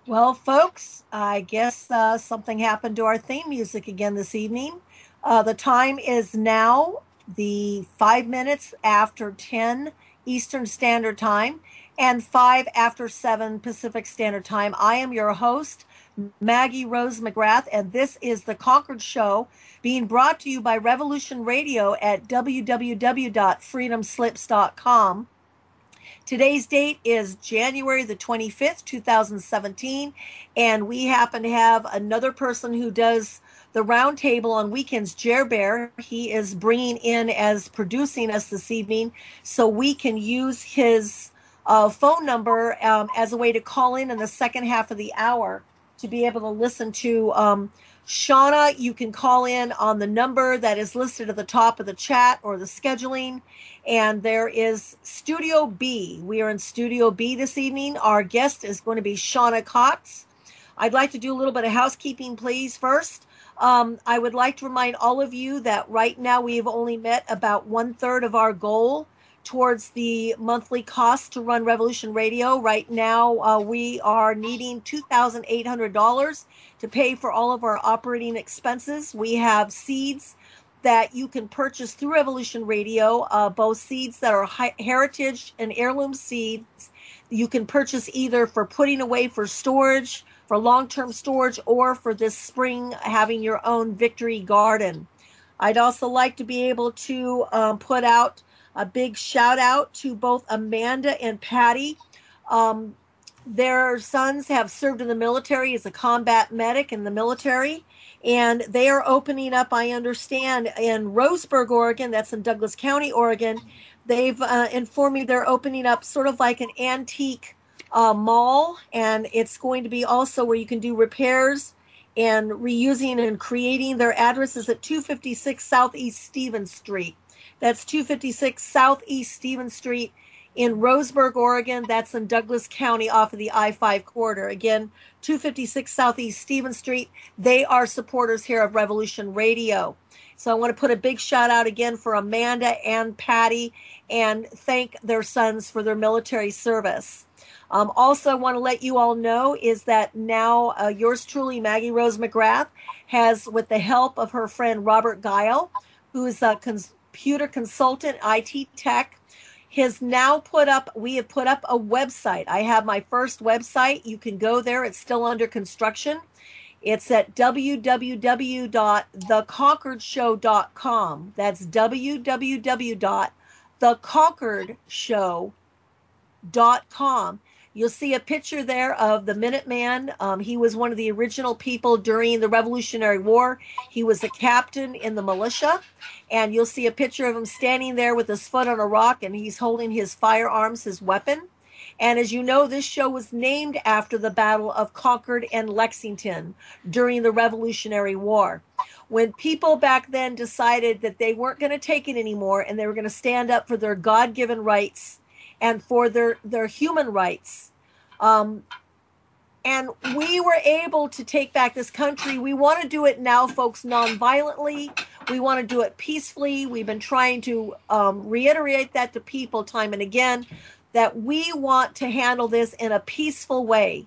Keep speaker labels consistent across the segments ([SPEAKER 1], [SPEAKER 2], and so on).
[SPEAKER 1] Well, folks, I guess something happened to our theme music again this evening. The time is now the 5 minutes after 10 Eastern Standard Time and 5 after 7 Pacific Standard Time. I am your host, Maggie Rose McGrath, and this is the Concord Show being brought to you by Revolution Radio at www.freedomslips.com. Today's date is January the 25th, 2017, and we happen to have another person who does the roundtable on weekends, Jer Bear. He is bringing in as producing us this evening, so we can use his phone number as a way to call in the second half of the hour to be able to listen to Shauna. You can call in on the number that is listed at the top of the chat or the scheduling. And there is Studio B. We are in Studio B this evening. Our guest is going to be Shauna Cox. I'd like to do a little bit of housekeeping, please, first. I would like to remind all of you that right now we have only met about 1/3 of our goal towards the monthly cost to run Revolution Radio. Right now, we are needing $2,800 to pay for all of our operating expenses. We have seeds that you can purchase through Revolution Radio, both seeds that are heritage and heirloom seeds. You can purchase either for putting away for storage, for long-term storage, or for this spring having your own victory garden. I'd also like to be able to put out a big shout out to both Amanda and Patty. Their sons have served in the military as a combat medic in the military, and they are opening up, I understand, in Roseburg, Oregon. That's in Douglas County, Oregon. They've informed me they're opening up sort of like an antique mall, and it's going to be also where you can do repairs and reusing and creating. Their address is at 256 Southeast Stevens Street. That's 256 Southeast Stevens Street in Roseburg, Oregon. That's in Douglas County off of the I-5 corridor. Again, 256 Southeast Stevens Street. They are supporters here of Revolution Radio. So I want to put a big shout out again for Amanda and Patty and thank their sons for their military service. Also, I want to let you all know is that now yours truly, Maggie Rose McGrath, has, with the help of her friend Robert Guile, who is a computer consultant, IT tech, we have put up a website. I have my first website. You can go there. It's still under construction. It's at www.theconcordshow.com. That's www.theconcordshow.com. You'll see a picture there of the Minuteman. He was one of the original people during the Revolutionary War. He was a captain in the militia. And you'll see a picture of him standing there with his foot on a rock, and he's holding his firearms, his weapon. And as you know, this show was named after the Battle of Concord and Lexington during the Revolutionary War. When people back then decided that they weren't going to take it anymore and they were going to stand up for their God-given rights and for their human rights. And we were able to take back this country. We want to do it now, folks, non-violently. We want to do it peacefully. We've been trying to reiterate that to people time and again, that we want to handle this in a peaceful way.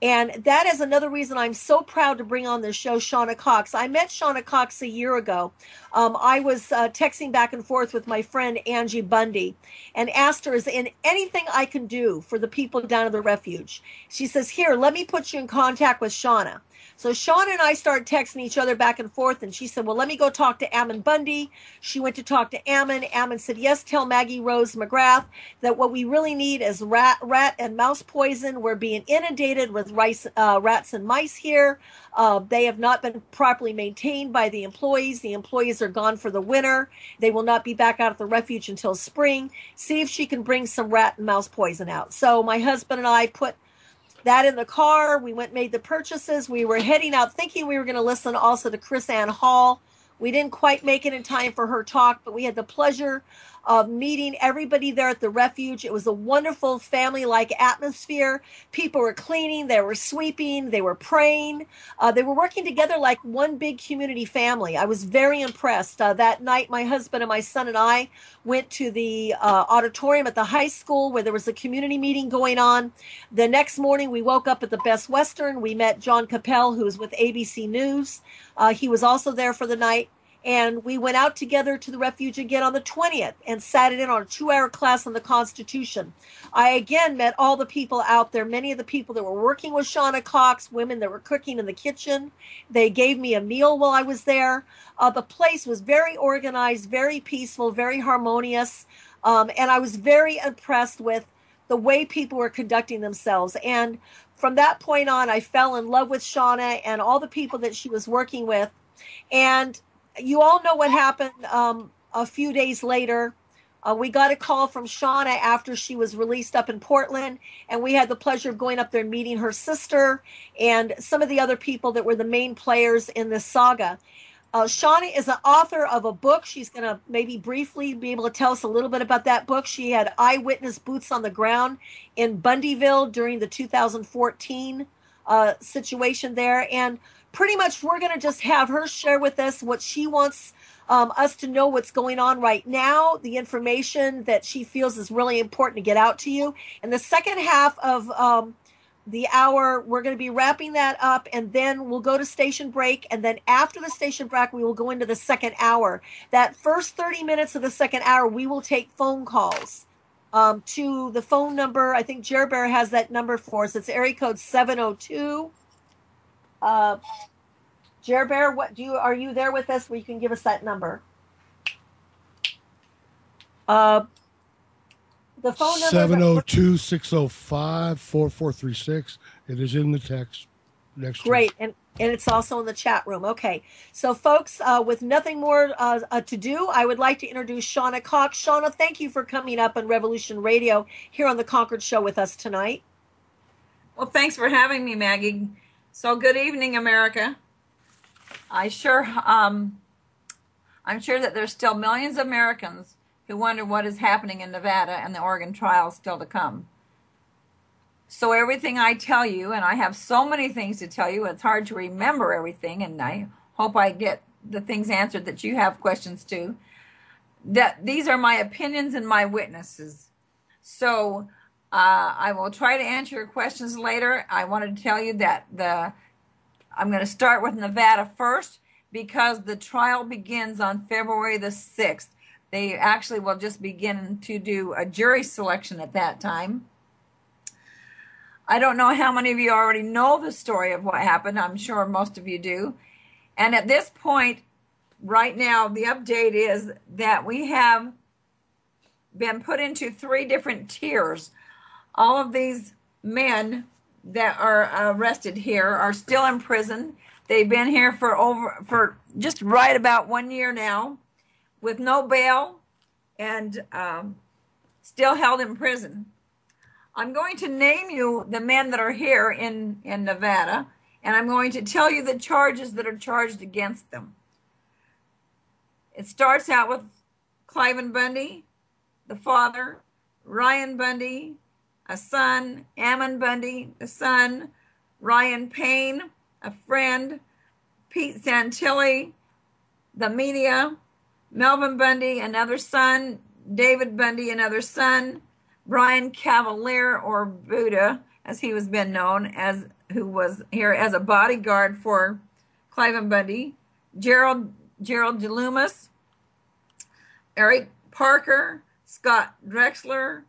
[SPEAKER 1] And that is another reason I'm so proud to bring on this show Shauna Cox. I met Shauna Cox a year ago. I was texting back and forth with my friend Angie Bundy and asked her, is there anything I can do for the people down at the refuge? She says, here, let me put you in contact with Shauna. So Shauna and I started texting each other back and forth, and she said, well, let me go talk to Ammon Bundy. She went to talk to Ammon. Ammon said, yes, tell Maggie Rose McGrath that what we really need is rat and mouse poison. We're being inundated with rats and mice here. They have not been properly maintained by the employees. The employees are gone for the winter. They will not be back out at the refuge until spring. See if she can bring some rat and mouse poison out. So my husband and I put that in the car. We went, made the purchases. We were heading out thinking we were going to listen also to Chris Ann Hall. We didn't quite make it in time for her talk, but we had the pleasure meeting everybody there at the refuge. It was a wonderful family-like atmosphere. People were cleaning, they were sweeping, they were praying. They were working together like one big community family. I was very impressed. That night, my husband and my son and I went to the auditorium at the high school where there was a community meeting going on. The next morning, we woke up at the Best Western. We met John Capel, who was with ABC News. He was also there for the night. And we went out together to the refuge again on the 20th and sat in on a 2-hour class on the Constitution. I again met all the people out there, many of the people that were working with Shauna Cox, women that were cooking in the kitchen. They gave me a meal while I was there. The place was very organized, very peaceful, very harmonious. And I was very impressed with the way people were conducting themselves. And from that point on, I fell in love with Shauna and all the people that she was working with. And you all know what happened a few days later. We got a call from Shauna after she was released up in Portland, and we had the pleasure of going up there and meeting her sister and some of the other people that were the main players in this saga. Shauna is an author of a book. She's going to maybe briefly be able to tell us a little bit about that book. She had eyewitness boots on the ground in Bundyville during the 2014 situation there, and pretty much we're going to just have her share with us what she wants us to know, what's going on right now, the information that she feels is really important to get out to you. In the second half of the hour, we're going to be wrapping that up, and then we'll go to station break. And then after the station break, we will go into the second hour. That first 30 minutes of the second hour, we will take phone calls to the phone number. I think Jer Bear has that number for us. It's area code 702. Jer Bear, are you there with us where you can give us that number? The phone number
[SPEAKER 2] 702-605-4436. It is in the text next.
[SPEAKER 1] Great, and it's also in the chat room. Okay, so folks, with nothing more to do, I would like to introduce Shauna Cox. Shauna, thank you for coming up on Revolution Radio here on the Concord Show with us tonight.
[SPEAKER 3] Well, thanks for having me, Maggie. So good evening, America. I'm sure that there's still millions of Americans who wonder what is happening in Nevada and the Oregon trial still to come. So everything I tell you, and I have so many things to tell you, it's hard to remember everything, and I hope I get the things answered that you have questions to, that these are my opinions and my witnesses. So I will try to answer your questions later. I wanted to tell you that I'm going to start with Nevada first because the trial begins on February the 6th. They actually will just begin to do a jury selection at that time. I don't know how many of you already know the story of what happened. I'm sure most of you do. And at this point, right now, the update is that we have been put into 3 different tiers. All of these men that are arrested here are still in prison. They've been here for just right about 1 year now, with no bail and still held in prison. I'm going to name you the men that are here in Nevada, and I'm going to tell you the charges that are charged against them. It starts out with Cliven Bundy, the father, Ryan Bundy, a son, Ammon Bundy, the son, Ryan Payne, a friend, Pete Santilli, the media, Melvin Bundy, another son, David Bundy, another son, Brian Cavalier, or Buddha, as he was been known, as who was here as a bodyguard for Cliven Bundy, Gerald DeLumas, Eric Parker, Scott Drexler,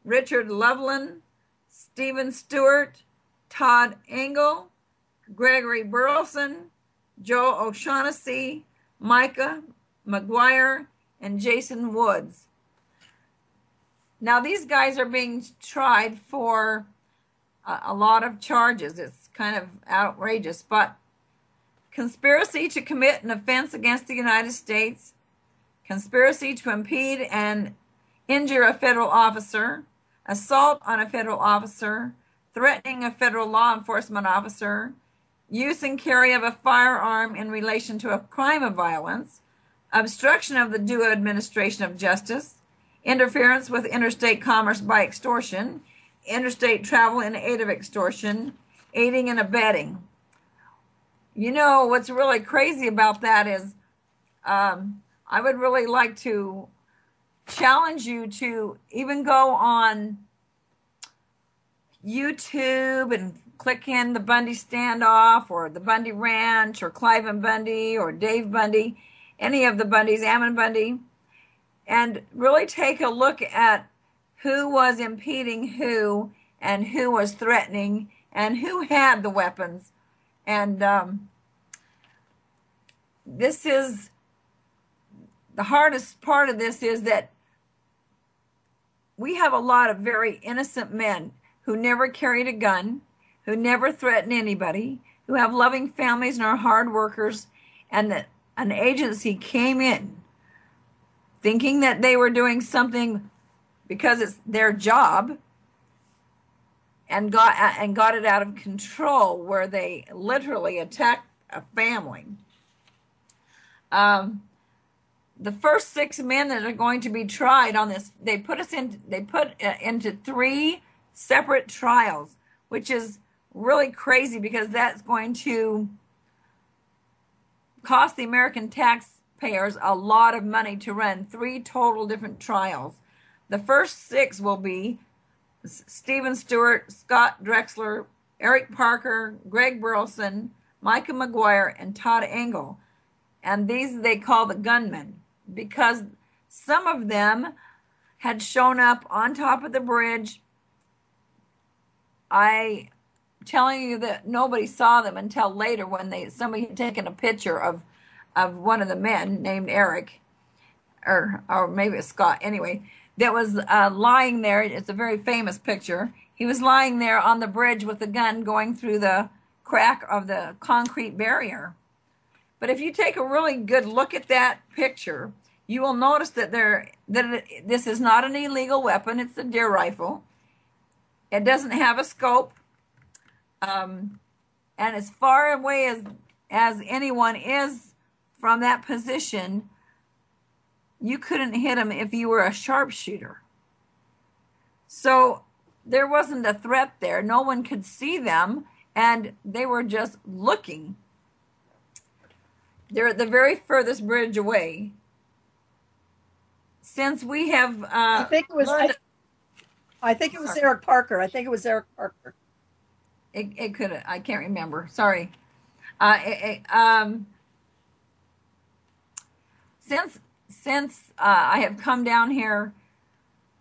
[SPEAKER 3] Richard Loveland, Stephen Stewart, Todd Engel, Gregory Burleson, Joe O'Shaughnessy, Micah McGuire, and Jason Woods. Now, these guys are being tried for a lot of charges. It's kind of outrageous, but conspiracy to commit an offense against the United States, conspiracy to impede and injure a federal officer, assault on a federal officer, threatening a federal law enforcement officer, use and carry of a firearm in relation to a crime of violence, obstruction of the due administration of justice, interference with interstate commerce by extortion, interstate travel in aid of extortion, aiding and abetting. You know, what's really crazy about that is I would really like to challenge you to even go on YouTube and click in the Bundy standoff or the Bundy Ranch or Clive Bundy or Dave Bundy, any of the Bundys, Ammon Bundy, and really take a look at who was impeding who and who was threatening and who had the weapons. And this is the hardest part of this, is that we have a lot of very innocent men who never carried a gun, who never threatened anybody, who have loving families and are hard workers, and that an agency came in thinking that they were doing something because it's their job, and got it out of control, where they literally attacked a family. The first 6 men that are going to be tried on this, they put into 3 separate trials, which is really crazy because that's going to cost the American taxpayers a lot of money to run 3 total different trials. The first 6 will be Stephen Stewart, Scott Drexler, Eric Parker, Greg Burleson, Micah McGuire, and Todd Engel. And these they call the gunmen, because some of them had shown up on top of the bridge. I telling you that nobody saw them until later, when somebody had taken a picture of one of the men named Eric, or maybe it's Scott, anyway, that was lying there. It's a very famous picture. He was lying there on the bridge with a gun going through the crack of the concrete barrier. But if you take a really good look at that picture, you will notice that this is not an illegal weapon. It's a deer rifle. It doesn't have a scope. And as far away as anyone is from that position, you couldn't hit him if you were a sharpshooter. So there wasn't a threat there. No one could see them, and they were just looking. They're at the very furthest bridge away. Since we have
[SPEAKER 4] I think it was
[SPEAKER 3] Sorry.
[SPEAKER 4] Eric Parker. I think it was Eric Parker.
[SPEAKER 3] It could, I can't remember. Sorry. Since I have come down here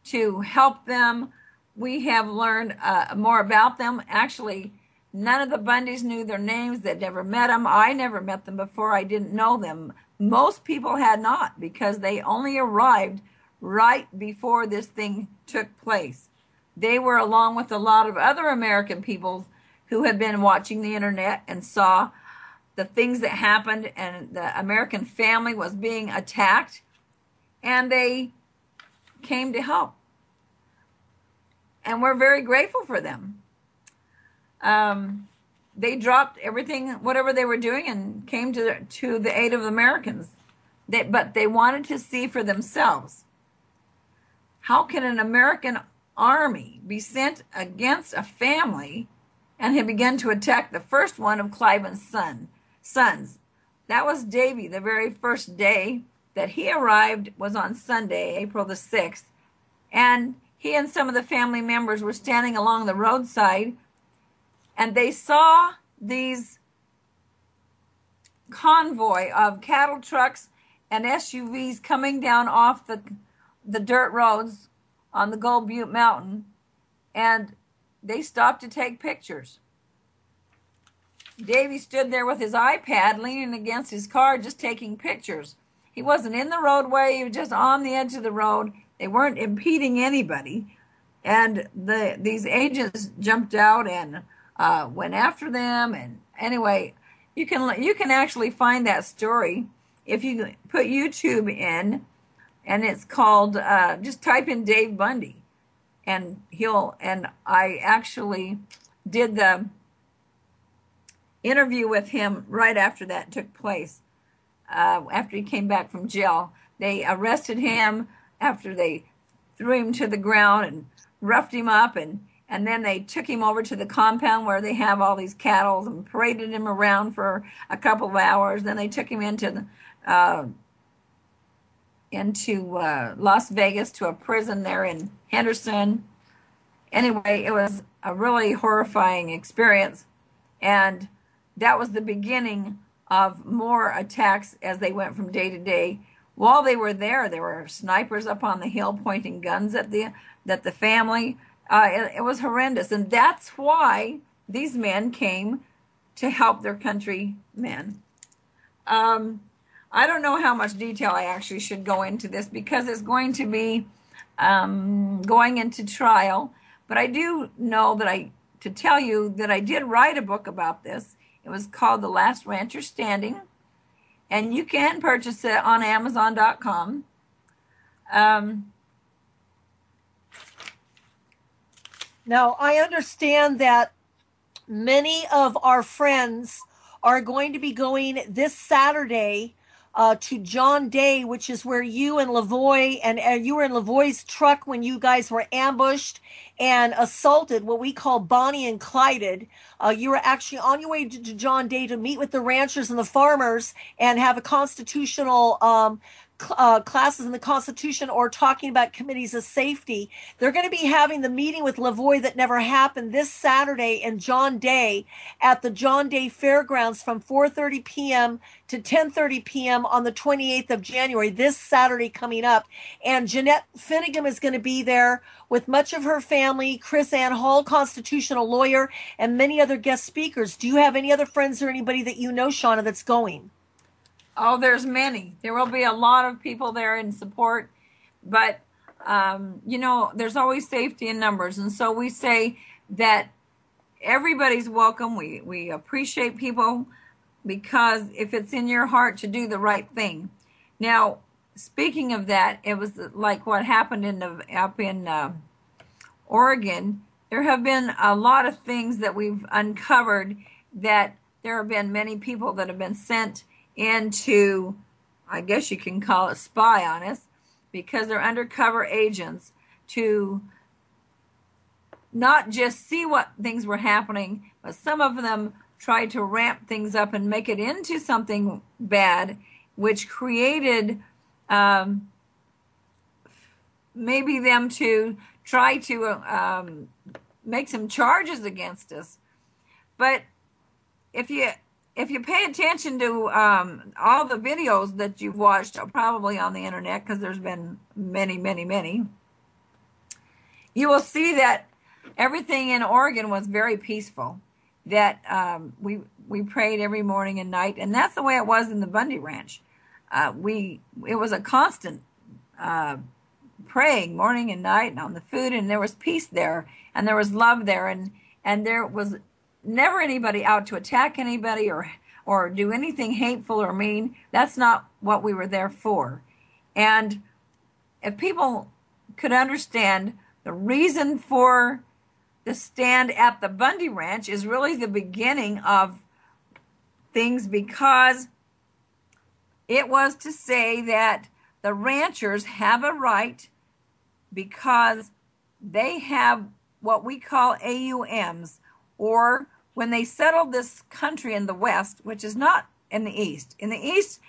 [SPEAKER 3] to help them, we have learned more about them. Actually, none of the Bundys knew their names. They'd never met them. I never met them before. I didn't know them. Most people had not, because they only arrived right before this thing took place. They were along with a lot of other American people who had been watching the internet and saw the things that happened, and the American family was being attacked, and they came to help. And we're very grateful for them. They dropped everything, whatever they were doing, and came to the aid of the Americans. But they wanted to see for themselves. How can an American army be sent against a family and had begun to attack the first one of Cliven's sons? That was Davy. The very first day that he arrived was on Sunday, April the 6th. And he and some of the family members were standing along the roadside, and they saw these convoy of cattle trucks and SUVs coming down off the dirt roads on the Gold Butte Mountain, and they stopped to take pictures. Davy stood there with his iPad leaning against his car, just taking pictures. He wasn't in the roadway. He was just on the edge of the road. They weren't impeding anybody. And these agents jumped out and went after them. And anyway, you can actually find that story if you put YouTube in, and it's called, just type in Dave Bundy, and I actually did the interview with him right after that took place. After he came back from jail, they arrested him after they threw him to the ground and roughed him up, and then they took him over to the compound where they have all these cattle and paraded him around for a couple of hours. Then they took him into Las Vegas to a prison there in Henderson. Anyway, it was a really horrifying experience, and that was the beginning of more attacks as they went from day to day. While they were there were snipers up on the hill pointing guns at the family. It was horrendous, and that's why these men came to help their countrymen. I don't know how much detail I actually should go into this because it's going to be going into trial. But I do know to tell you that I did write a book about this. It was called The Last Rancher Standing, and you can purchase it on Amazon.com.
[SPEAKER 1] Now, I understand that many of our friends are going to be going this Saturday to John Day, which is where you and Lavoie, and you were in Lavoie's truck when you guys were ambushed and assaulted, what we call Bonnie and Clyded. You were actually on your way to John Day to meet with the ranchers and the farmers and have a constitutional classes in the Constitution or talking about committees of safety. They're going to be having the meeting with Lavoie that never happened this Saturday in John Day at the John Day Fairgrounds from 4:30 p.m. to 10:30 p.m. on the 28th of January, this Saturday coming up. And Jeanette Finnegan is going to be there with much of her family, Chris Ann Hall, constitutional lawyer, and many other guest speakers. Do you have any other friends or anybody that you know, Shauna, that's going?
[SPEAKER 3] Oh, there's many. There will be a lot of people there in support, but there's always safety in numbers, and so we say that everybody's welcome. We appreciate people because if it's in your heart to do the right thing. Now, speaking of that, it was like what happened up in Oregon. There have been a lot of things that we've uncovered that there have been many people that have been sent into, I guess you can call it spy on us, because they're undercover agents to not just see what things were happening, but some of them tried to ramp things up and make it into something bad, which created maybe them to try to make some charges against us. But if you pay attention to all the videos that you've watched, probably on the internet, because there's been many, many, many, you will see that everything in Oregon was very peaceful. That we prayed every morning and night, and that's the way it was in the Bundy Ranch. It was a constant praying morning and night and on the food, and there was peace there, and there was love there, and there was never anybody out to attack anybody or do anything hateful or mean. That's not what we were there for. And if people could understand the reason for the stand at the Bundy Ranch is really the beginning of things, because it was to say that the ranchers have a right because they have what we call AUMs, or when they settled this country in the West, which is not in the East. In the East,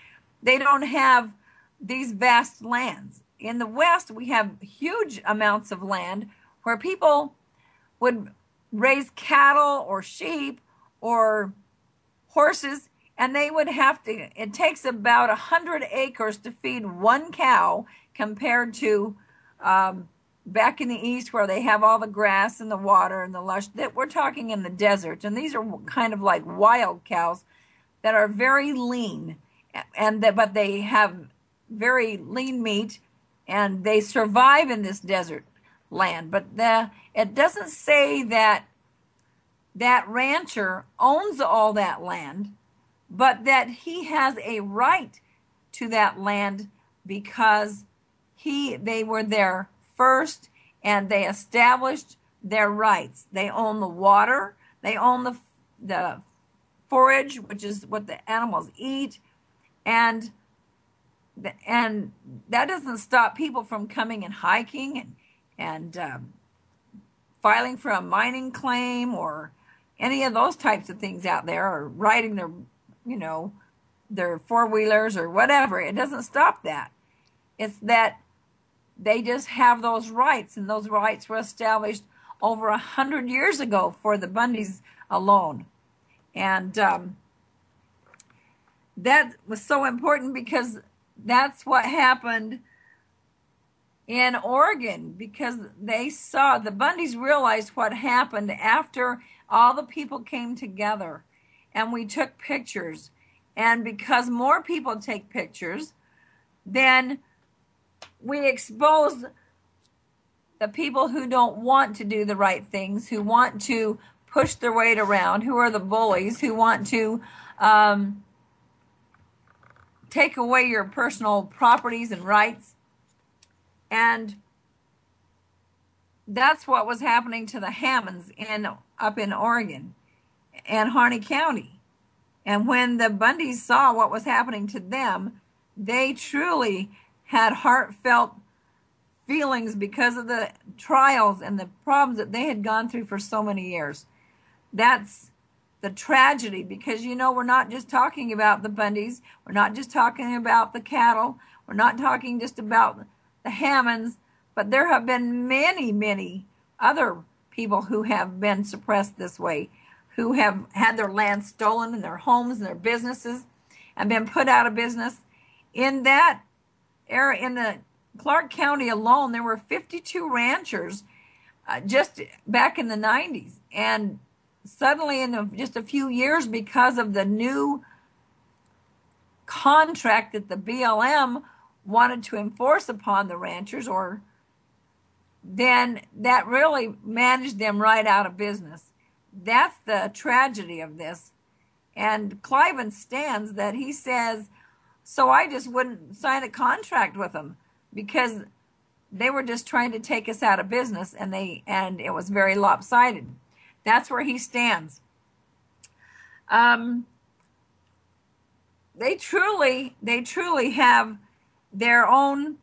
[SPEAKER 3] they don't have these vast lands. In the West, we have huge amounts of land where people would raise cattle or sheep or horses, and they would have to, it takes about 100 acres to feed one cow compared to back in the East where they have all the grass and the water and the lush. That we're talking in the desert, and these are kind of like wild cows that are very lean, but they have very lean meat, and they survive in this desert land. But it doesn't say that rancher owns all that land, but that he has a right to that land because they were there first, and they established their rights. They own the water, they own the forage, which is what the animals eat, and And that doesn't stop people from coming and hiking and filing for a mining claim or any of those types of things out there, or riding their, their four-wheelers or whatever. It doesn't stop that. It's that they just have those rights, and those rights were established over 100 years ago for the Bundys alone. And that was so important because that's what happened in Oregon, because they saw, the Bundys realized what happened after all the people came together and we took pictures. And because more people take pictures, then we expose the people who don't want to do the right things, who want to push their weight around, who are the bullies, who want to take away your personal properties and rights. And that's what was happening to the Hammonds up in Oregon and Harney County. And when the Bundys saw what was happening to them, they truly had heartfelt feelings because of the trials and the problems that they had gone through for so many years. That's the tragedy, because we're not just talking about the Bundys, we're not just talking about the cattle, we're not talking just about the Hammonds, but there have been many, many other people who have been suppressed this way, who have had their land stolen and their homes and their businesses and been put out of business. In that era, in the Clark County alone, there were 52 ranchers just back in the 90s. And suddenly, in just a few years, because of the new contract that the BLM wanted to enforce upon the ranchers, or then that really managed them right out of business. That's the tragedy of this. And Cliven stands that he says, so I just wouldn't sign a contract with them because they were just trying to take us out of business, and it was very lopsided. That's where he stands. They truly have their own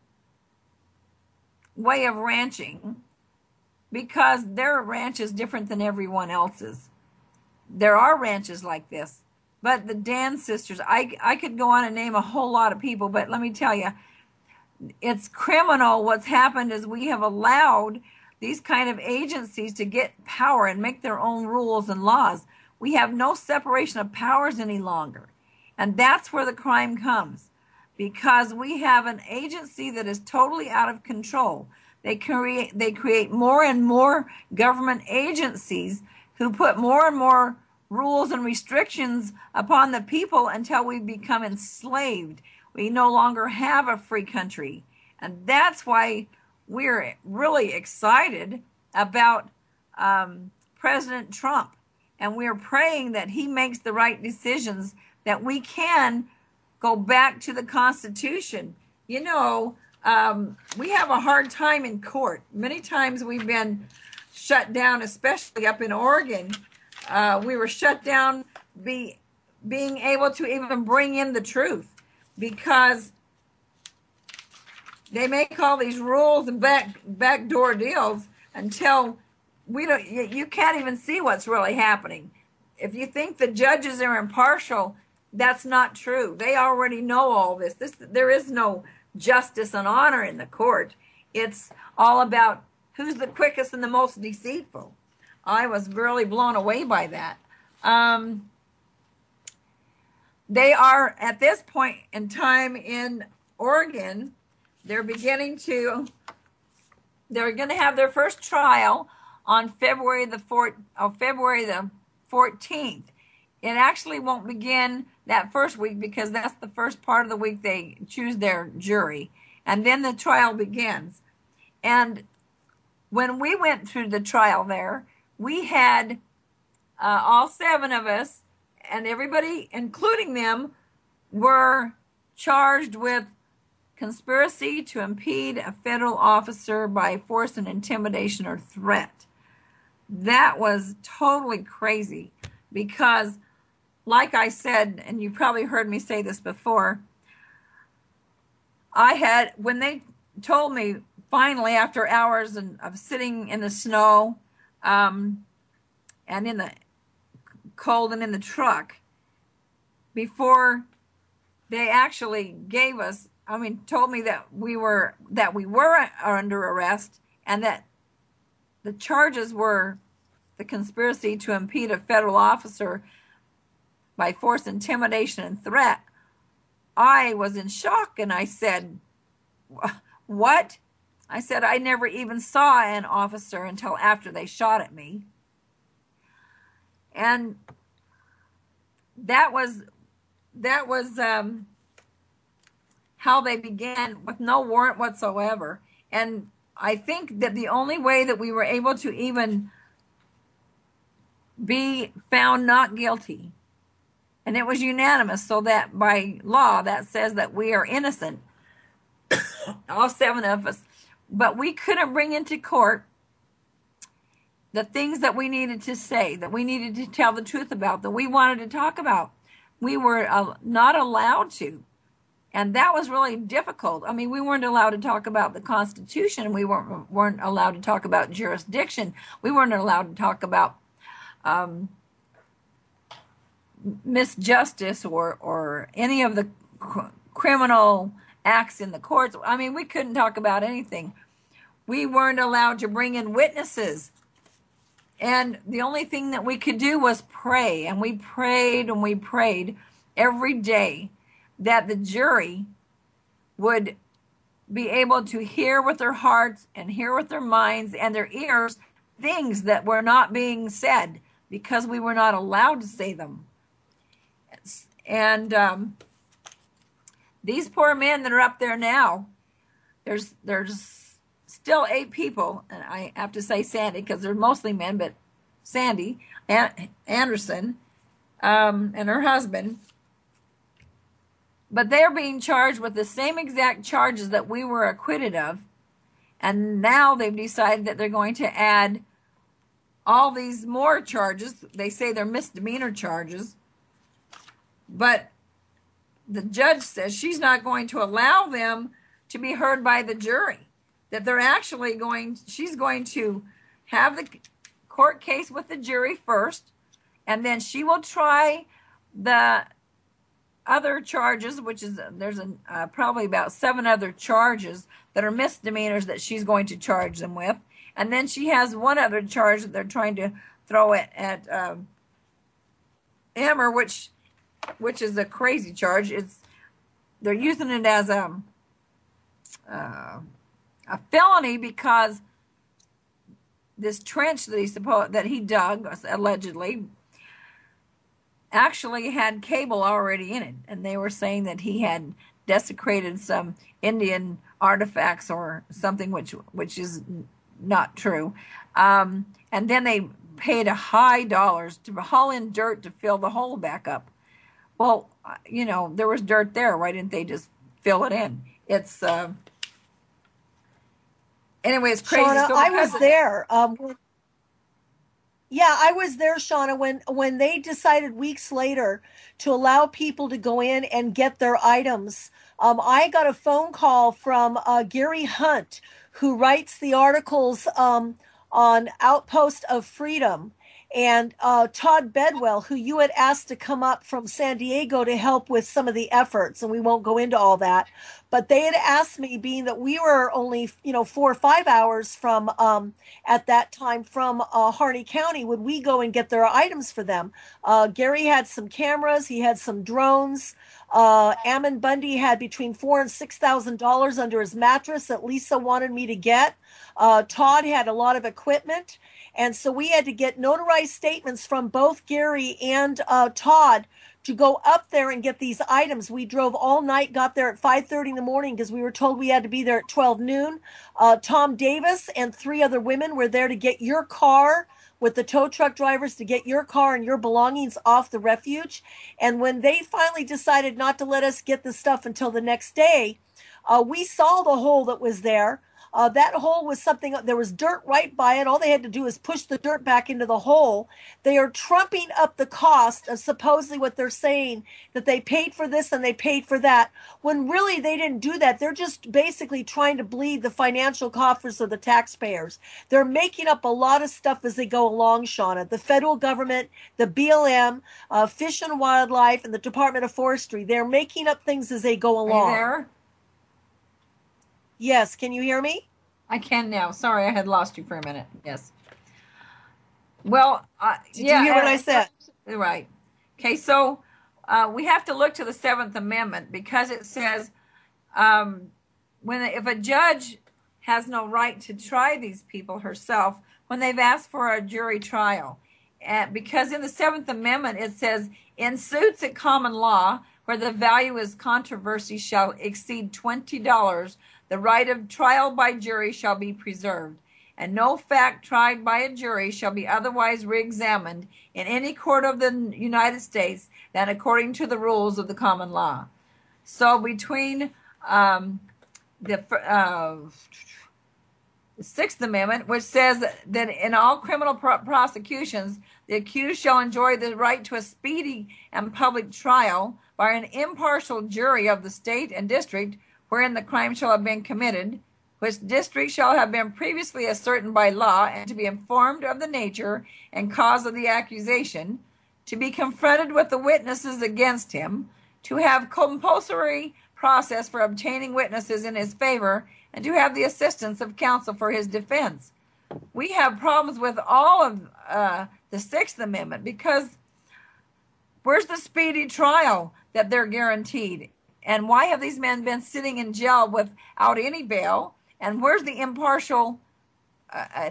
[SPEAKER 3] way of ranching, because their ranch is different than everyone else's. There are ranches like this, but the Dan sisters, I could go on and name a whole lot of people, but let me tell you, it's criminal. What's happened is we have allowed these kind of agencies to get power and make their own rules and laws. We have no separation of powers any longer. And that's where the crime comes, because we have an agency that is totally out of control. They create more and more government agencies who put more and more rules and restrictions upon the people until we become enslaved. We no longer have a free country. And that's why we're really excited about President Trump. And we're praying that he makes the right decisions, that we can go back to the Constitution. We have a hard time in court. Many times we've been shut down, especially up in Oregon. We were shut down being able to even bring in the truth, because they make all these rules and backdoor deals until you can't even see what's really happening. If you think the judges are impartial, that's not true. They already know all this. There is no justice and honor in the court. It's all about who's the quickest and the most deceitful. I was really blown away by that. They are, at this point in time in Oregon, they're going to have their first trial on February the 14th. It actually won't begin that first week, because that's the first part of the week they choose their jury, and then the trial begins. And when we went through the trial there, we had all 7 of us, and everybody, including them, were charged with conspiracy to impede a federal officer by force and intimidation or threat. That was totally crazy, because like I said, and you probably heard me say this before, when they told me finally after hours of sitting in the snow, and in the cold and in the truck, before they actually told me that we were under arrest, and that the charges were the conspiracy to impede a federal officer by force, intimidation, and threat. I was in shock, and I said, what? I said, I never even saw an officer until after they shot at me. And that was how they began, with no warrant whatsoever. And I think that the only way that we were able to even be found not guilty, and it was unanimous, so that by law that says that we are innocent, all 7 of us, but we couldn't bring into court the things that we needed to say, that we needed to tell the truth about, that we wanted to talk about. We were not allowed to. And that was really difficult. I mean, we weren't allowed to talk about the Constitution. We weren't allowed to talk about jurisdiction. We weren't allowed to talk about misjustice or any of the criminal acts in the courts. I mean, we couldn't talk about anything. We weren't allowed to bring in witnesses. And the only thing that we could do was pray. And we prayed and we prayed every day that the jury would be able to hear with their hearts and hear with their minds and their ears things that were not being said, because we were not allowed to say them. And these poor men that are up there now, there's still 8 people, and I have to say Sandy because they're mostly men, but Sandy Anderson and her husband, but they're being charged with the same exact charges that we were acquitted of, and now they've decided that they're going to add all these more charges. They say they're misdemeanor charges, but the judge says she's not going to allow them to be heard by the jury, that they're actually she's going to have the court case with the jury first, and then she will try the other charges, which is there's probably about 7 other charges that are misdemeanors that she's going to charge them with, and then she has one other charge that they're trying to throw at Emmer, which is a crazy charge. They're using it as a felony because this trench that he dug allegedly actually had cable already in it, and they were saying that he had desecrated some Indian artifacts or something, which is not true. And then they paid a high dollars to haul in dirt to fill the hole back up. Well, there was dirt there. Why didn't they just fill it in? It's anyway, it's crazy.
[SPEAKER 1] Shauna,
[SPEAKER 3] So
[SPEAKER 1] I was there. Yeah, I was there, Shauna, when they decided weeks later to allow people to go in and get their items. I got a phone call from Gary Hunt, who writes the articles on Outpost of Freedom, and Todd Bedwell, who you had asked to come up from San Diego to help with some of the efforts, and we won't go into all that. But they had asked me, being that we were only 4 or 5 hours from at that time from Harney County, would we go and get their items for them? Gary had some cameras, he had some drones. Ammon Bundy had between $4,000 and $6,000 under his mattress that Lisa wanted me to get. Todd had a lot of equipment. And so we had to get notarized statements from both Gary and Todd to go up there and get these items. We drove all night, got there at 5:30 in the morning because we were told we had to be there at 12 noon. Tom Davis and 3 other women were there to get your car with the tow truck drivers, to get your car and your belongings off the refuge. And when they finally decided not to let us get the stuff until the next day, we saw the hole that was there. That hole was something, there was dirt right by it. All they had to do is push the dirt back into the hole. They are trumping up the cost of supposedly what they're saying, that they paid for this and they paid for that, when really they didn't do that. They're just basically trying to bleed the financial coffers of the taxpayers. They're making up a lot of stuff as they go along, Shauna. The federal government, the BLM, Fish and Wildlife, and the Department of Forestry, they're making up things as they go
[SPEAKER 3] Are you
[SPEAKER 1] along.
[SPEAKER 3] there?
[SPEAKER 1] Yes, can you hear me?
[SPEAKER 3] I can now. Sorry, I had lost you for a minute. Yes. Well,
[SPEAKER 1] Did you hear what I said?
[SPEAKER 3] Right. Okay, so we have to look to the Seventh Amendment, because it says if a judge has no right to try these people herself when they've asked for a jury trial. Because in the Seventh Amendment it says, in suits at common law where the value is controversy shall exceed $20, the right of trial by jury shall be preserved, and no fact tried by a jury shall be otherwise re-examined in any court of the United States than according to the rules of the common law. So between the Sixth Amendment, which says that in all criminal prosecutions, the accused shall enjoy the right to a speedy and public trial by an impartial jury of the state and district wherein the crime shall have been committed, which district shall have been previously ascertained by law, and to be informed of the nature and cause of the accusation, to be confronted with the witnesses against him, to have compulsory process for obtaining witnesses in his favor, and to have the assistance of counsel for his defense. We have problems with all of the Sixth Amendment, because where's the speedy trial that they're guaranteed? And why have these men been sitting in jail without any bail? And where's the an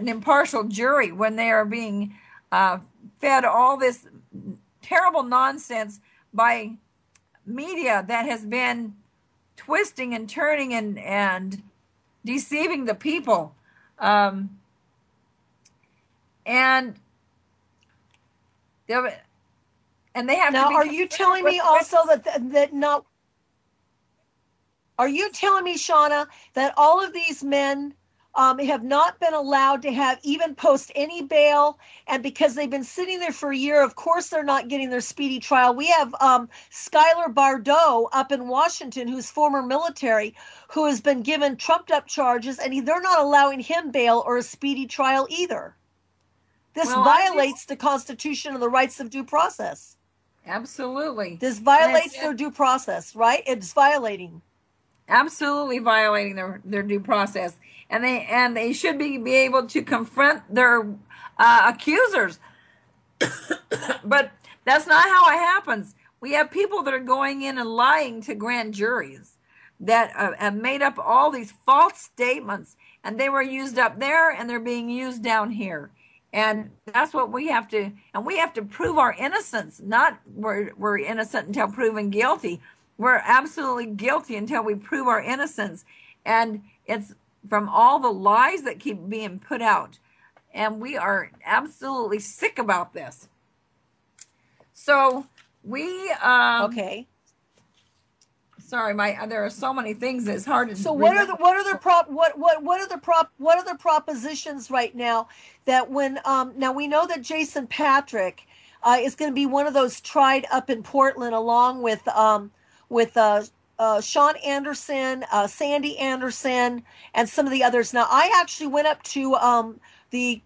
[SPEAKER 3] impartial jury when they are being fed all this terrible nonsense by media that has been twisting and turning and deceiving the people? And they have
[SPEAKER 1] now,
[SPEAKER 3] to be.
[SPEAKER 1] are you telling me also that not? Are you telling me, Shauna, that all of these men have not been allowed to have even post any bail, and because they've been sitting there for a year, of course they're not getting their speedy trial? We have Skylar Bardeau up in Washington, who's former military, who has been given trumped up charges, and they're not allowing him bail or a speedy trial either. This violates the Constitution and the rights of due process.
[SPEAKER 3] Absolutely.
[SPEAKER 1] This violates their due process, right? It's violating.
[SPEAKER 3] Absolutely violating their due process, and they should be able to confront their accusers. But that's not how it happens. We have people that are going in and lying to grand juries that have made up all these false statements, and they were used up there and they're being used down here. And that's what we have to, and we have to prove our innocence. Not we're innocent until proven guilty. We're absolutely guilty until we prove our innocence. And it's from all the lies that keep being put out. And we are absolutely sick about this. So we
[SPEAKER 1] okay.
[SPEAKER 3] Sorry, there are so many things that's hard to.
[SPEAKER 1] So what are the propositions right now that when now we know that Jason Patrick is going to be one of those tried up in Portland along with Sean Anderson, Sandy Anderson, and some of the others. Now, I actually went up to the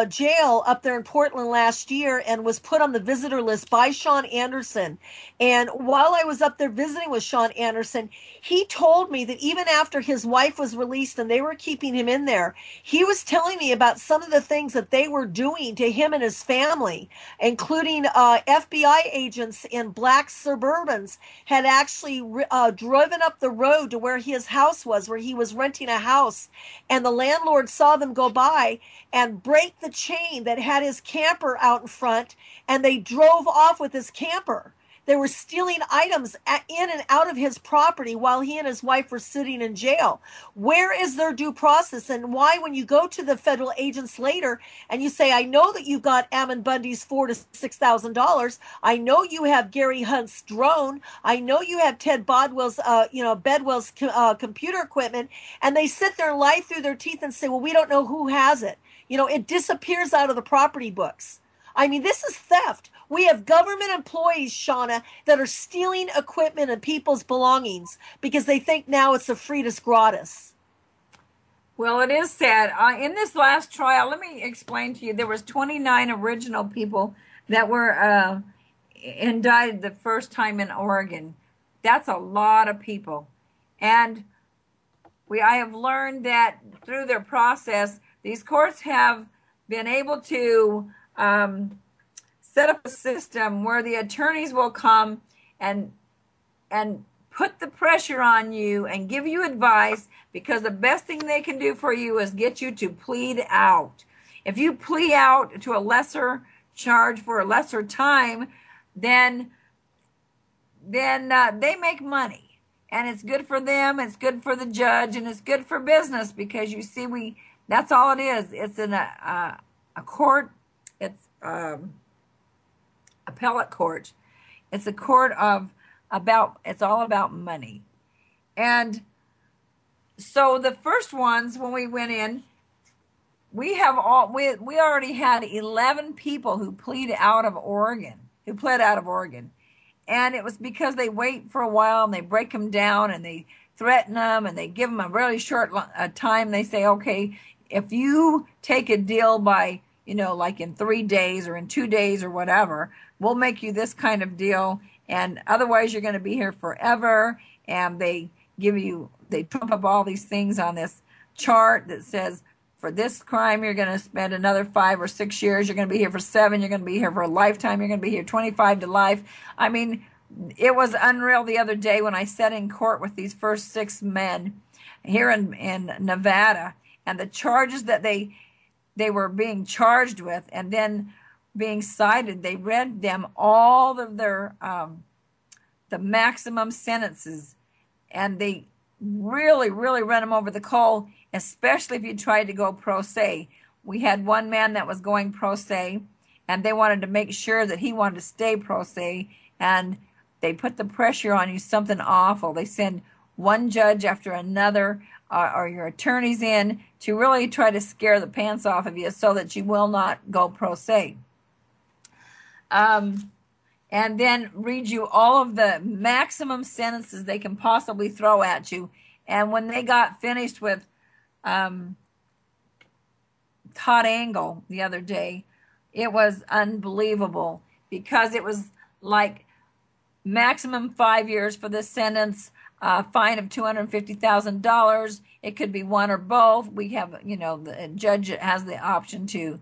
[SPEAKER 1] jail up there in Portland last year and was put on the visitor list by Sean Anderson. And while I was up there visiting with Sean Anderson, he told me that even after his wife was released and they were keeping him in there, he was telling me about some of the things that they were doing to him and his family, including FBI agents in black Suburbans had actually driven up the road to where his house was, where he was renting a house, and the landlord saw them go by and break the chain that had his camper out in front, and they drove off with his camper. They were stealing items in and out of his property while he and his wife were sitting in jail. Where is their due process? And why, when you go to the federal agents later and you say, I know that you got Ammon Bundy's $4,000 to $6,000. I know you have Gary Hunt's drone. I know you have Ted Bodwell's, Bedwell's computer equipment. And they sit there and lie through their teeth and say, well, we don't know who has it. It disappears out of the property books. I mean, this is theft. We have government employees, Shauna, that are stealing equipment and people's belongings because they think now it's a freedis gratis.
[SPEAKER 3] Well, it is sad. In this last trial, let me explain to you, there was 29 original people that were indicted the first time in Oregon. That's a lot of people. And I have learned that through their process, these courts have been able to set up a system where the attorneys will come and put the pressure on you and give you advice, because the best thing they can do for you is get you to plead out. If you plead out to a lesser charge for a lesser time, then they make money, and it's good for them, it's good for the judge, and it's good for business, because you see, that's all it is. It's in a court. It's appellate court. It's a court it's all about money. And so the first ones, when we went in, we already had 11 people who pled out of Oregon. And it was because they wait for a while and they break them down and they threaten them and they give them a really short time. They say, okay, if you take a deal by, like in 3 days or in 2 days or whatever, we'll make you this kind of deal. And otherwise you're going to be here forever. And they trump up all these things on this chart that says, for this crime, you're going to spend another 5 or 6 years. You're going to be here for 7. You're going to be here for a lifetime. You're going to be here 25 to life. I mean, it was unreal the other day when I sat in court with these first 6 men here in Nevada, and the charges that they were being charged with and then being cited. They read them all of their the maximum sentences, and they really, really run them over the coal, especially if you tried to go pro se. We had one man that was going pro se, and they wanted to make sure that he wanted to stay pro se, and they put the pressure on you, something awful. They send one judge after another, or your attorneys in, to really try to scare the pants off of you so that you will not go pro se. And then read you all of the maximum sentences they can possibly throw at you. And when they got finished with Todd Angle the other day, it was unbelievable, because it was like maximum 5 years for this sentence, fine of $250,000. It could be one or both. We have, the judge has the option to,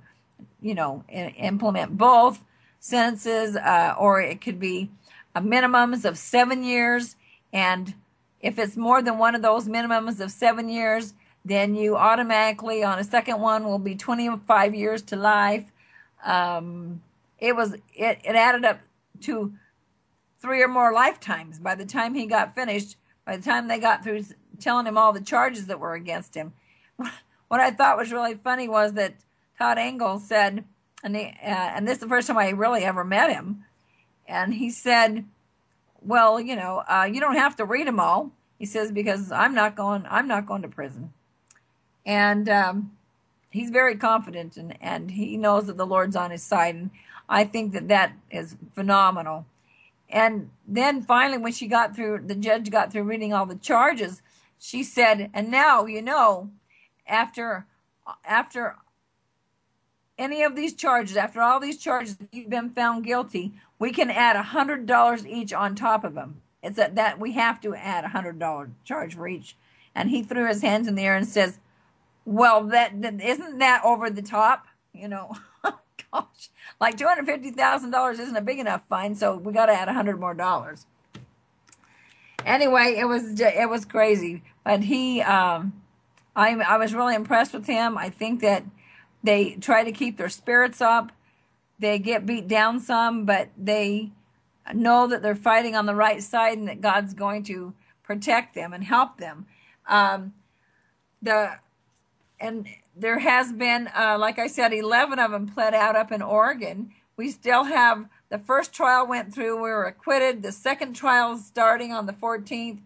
[SPEAKER 3] implement both sentences, or it could be a minimums of 7 years. And if it's more than one of those minimums of 7 years, then you automatically on a second one will be 25 years to life. It added up to 3 or more lifetimes by the time he got finished, by the time they got through telling him all the charges that were against him. What I thought was really funny was that Todd Angle said, and this is the first time I really ever met him, and he said, well, you don't have to read them all. He says, because I'm not going to prison. And he's very confident, and he knows that the Lord's on his side. And I think that is phenomenal. And then finally, when the judge got through reading all the charges, she said, and now, after any of these charges, after all these charges, if you've been found guilty, we can add $100 each on top of them. It's that we have to add $100 charge for each. And he threw his hands in the air and says, well, isn't that over the top? Gosh, like $250,000 isn't a big enough fine, so we got to add $100 more. Anyway, it was crazy, but I was really impressed with him. I think that they try to keep their spirits up. They get beat down some, but they know that they're fighting on the right side and that God's going to protect them and help them. And there has been, like I said, 11 of them pled out up in Oregon. We still have, the first trial went through, we were acquitted. The second trial is starting on the 14th.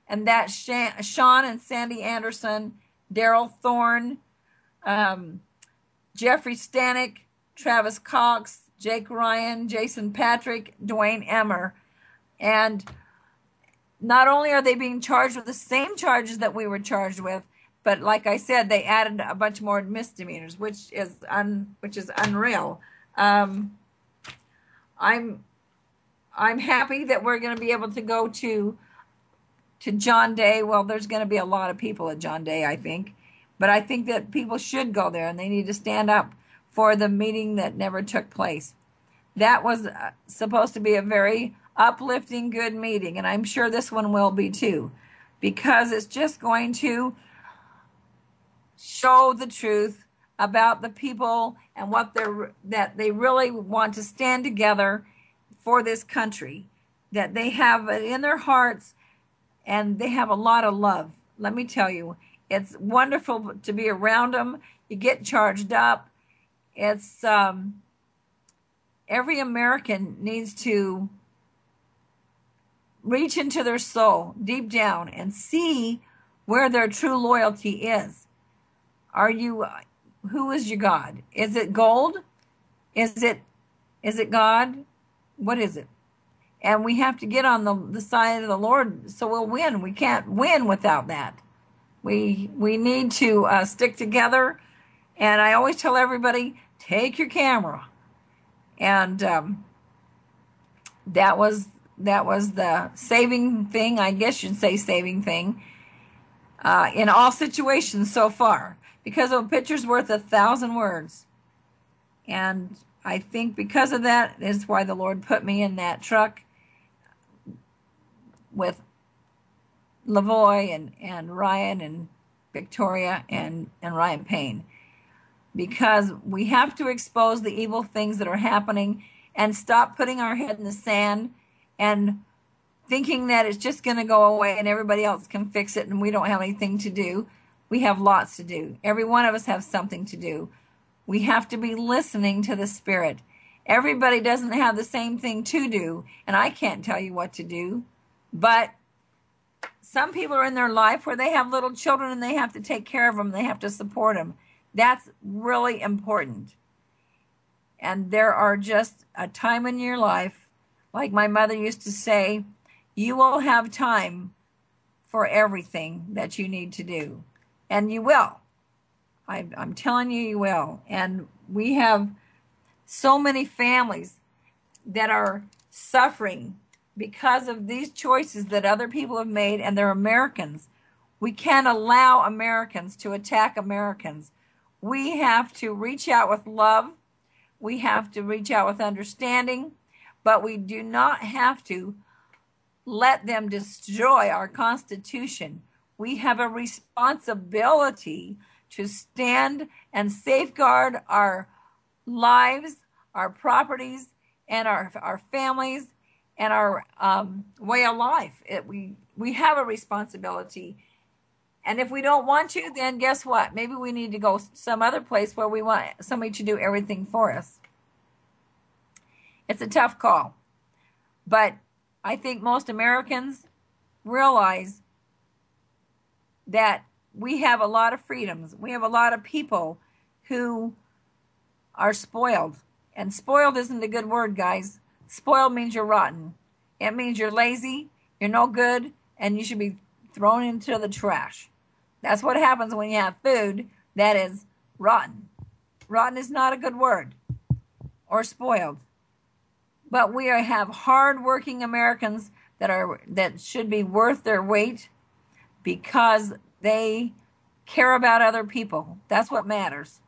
[SPEAKER 3] And that's Sean and Sandy Anderson, Daryl Thorne, Jeffrey Stanek, Travis Cox, Jake Ryan, Jason Patrick, Dwayne Emmer. And not only are they being charged with the same charges that we were charged with, but like I said, they added a bunch more misdemeanors, which is unreal. I'm happy that we're going to be able to go to John Day. Well, there's going to be a lot of people at John Day, I think, but I think that people should go there and they need to stand up for the meeting that never took place. That was supposed to be a very uplifting, good meeting, and I'm sure this one will be too, because it's just going to show the truth about the people and that they really want to stand together for this country, that they have it in their hearts and they have a lot of love. Let me tell you, it's wonderful to be around them. You get charged up. It's every American needs to reach into their soul deep down and see where their true loyalty is. Who is your God? Is it gold? Is it God? What is it? And we have to get on the side of the Lord so we'll win. We can't win without that. We need to stick together. And I always tell everybody, take your camera. And that was the saving thing, I guess you'd say saving thing, in all situations so far. Because a picture's worth 1,000 words. And I think because of that is why the Lord put me in that truck with Lavoy and Ryan and Victoria and Ryan Payne. Because we have to expose the evil things that are happening and stop putting our head in the sand and thinking that it's just going to go away and everybody else can fix it and we don't have anything to do. We have lots to do. Every one of us have something to do. We have to be listening to the Spirit. Everybody doesn't have the same thing to do, and I can't tell you what to do. But some people are in their life where they have little children and they have to take care of them. They have to support them. That's really important. And there are just a time in your life, like my mother used to say, you will have time for everything that you need to do. And you will. I'm telling you, you will. And we have so many families that are suffering because of these choices that other people have made, and they're Americans. We can't allow Americans to attack Americans. We have to reach out with love. We have to reach out with understanding, but we do not have to let them destroy our Constitution. We have a responsibility to stand and safeguard our lives, our properties, and our families, and our way of life. We have a responsibility. And if we don't want to, then guess what? Maybe we need to go some other place where we want somebody to do everything for us. It's a tough call. But I think most Americans realize that we have a lot of freedoms. We have a lot of people who are spoiled. And spoiled isn't a good word, guys. Spoiled means you're rotten. It means you're lazy, you're no good, and you should be thrown into the trash. That's what happens when you have food that is rotten. Rotten is not a good word, or spoiled. But we have hard-working Americans that should be worth their weight because they care about other people. That's what matters.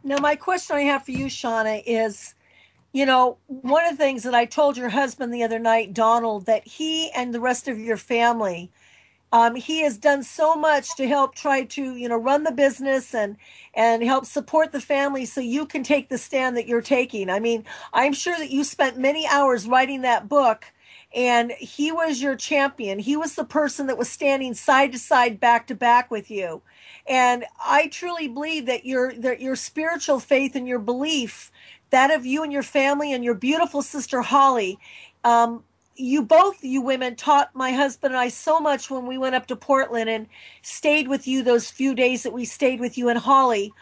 [SPEAKER 1] Now, my question I have for you, Shauna, is, one of the things that I told your husband the other night, Donald, that he and the rest of your family He has done so much to help try to, run the business and help support the family so you can take the stand that you're taking. I mean, I'm sure that you spent many hours writing that book, and he was your champion. He was the person that was standing side to side, back to back with you. And I truly believe that your spiritual faith and your belief, that of you and your family and your beautiful sister Holly, um, you women taught my husband and I so much when we went up to Portland and stayed with you those few days that we stayed with you and Holly.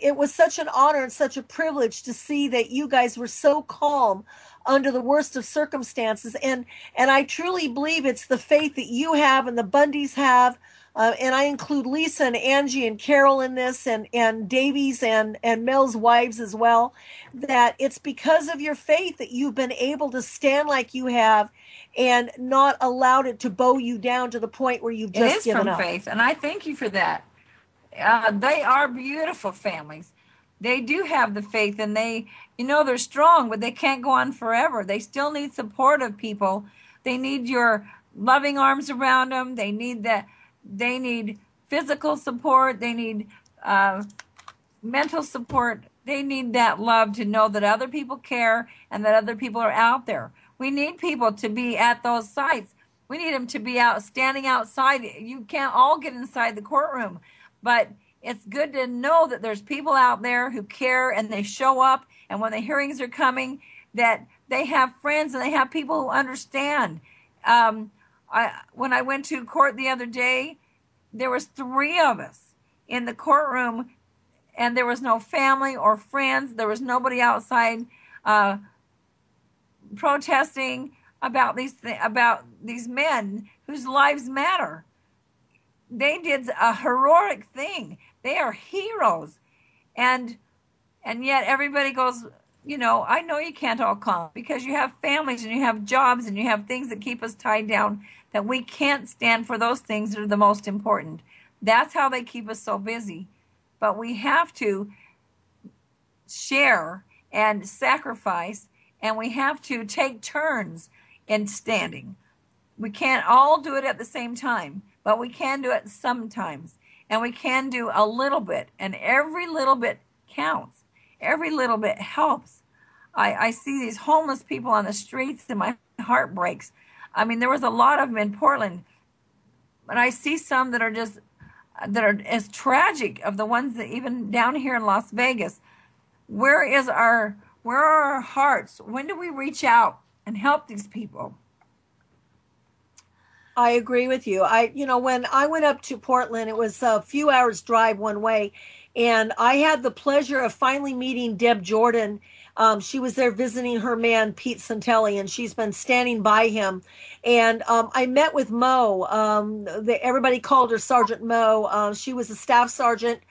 [SPEAKER 1] It was such an honor and such a privilege to see that you guys were so calm under the worst of circumstances. And I truly believe it's the faith that you have and the Bundys have. And I include Lisa and Angie and Carol in this, and Davies and Mel's wives as well, that it's because of your faith that you've been able to stand like you have and not allowed it to bow you down to the point where you've just given up.
[SPEAKER 3] It is from faith, and I thank you for that. They are beautiful families. They do have the faith, and they're strong, but they can't go on forever. They still need support of people. They need your loving arms around them. They need that. They need physical support. They need mental support. They need that love to know that other people care and that other people are out there. We need people to be at those sites. We need them to be out, standing outside. You can't all get inside the courtroom, but it's good to know that there's people out there who care and they show up. And when the hearings are coming, that they have friends and they have people who understand. When I went to court the other day, there was 3 of us in the courtroom, and there was no family or friends. There was nobody outside protesting about these men whose lives matter. They did a heroic thing. They are heroes, and yet everybody goes, I know you can't all come because you have families and you have jobs and you have things that keep us tied down, that we can't stand for those things that are the most important. That's how they keep us so busy. But we have to share and sacrifice, and we have to take turns in standing. We can't all do it at the same time, but we can do it sometimes. And we can do a little bit, and every little bit counts. Every little bit helps. I see these homeless people on the streets and my heart breaks. I mean, there was a lot of them in Portland, but I see some that are as tragic of the ones that even down here in Las Vegas. Where are our hearts? When do we reach out and help these people?
[SPEAKER 1] I agree with you. When I went up to Portland, it was a few hours drive one way, and I had the pleasure of finally meeting Deb Jordan. She was there visiting her man, Pete Santelli, and she's been standing by him. And I met with Mo. Everybody called her Sergeant Mo. She was a staff sergeant,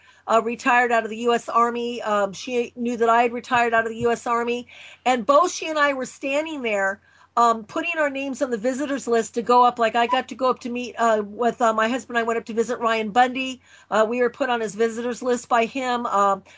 [SPEAKER 1] retired out of the U.S. Army. She knew that I had retired out of the U.S. Army. And both she and I were standing there, putting our names on the visitors list to go up. Like, I got to go up to meet with my husband. I went up to visit Ryan Bundy. We were put on his visitors list by him.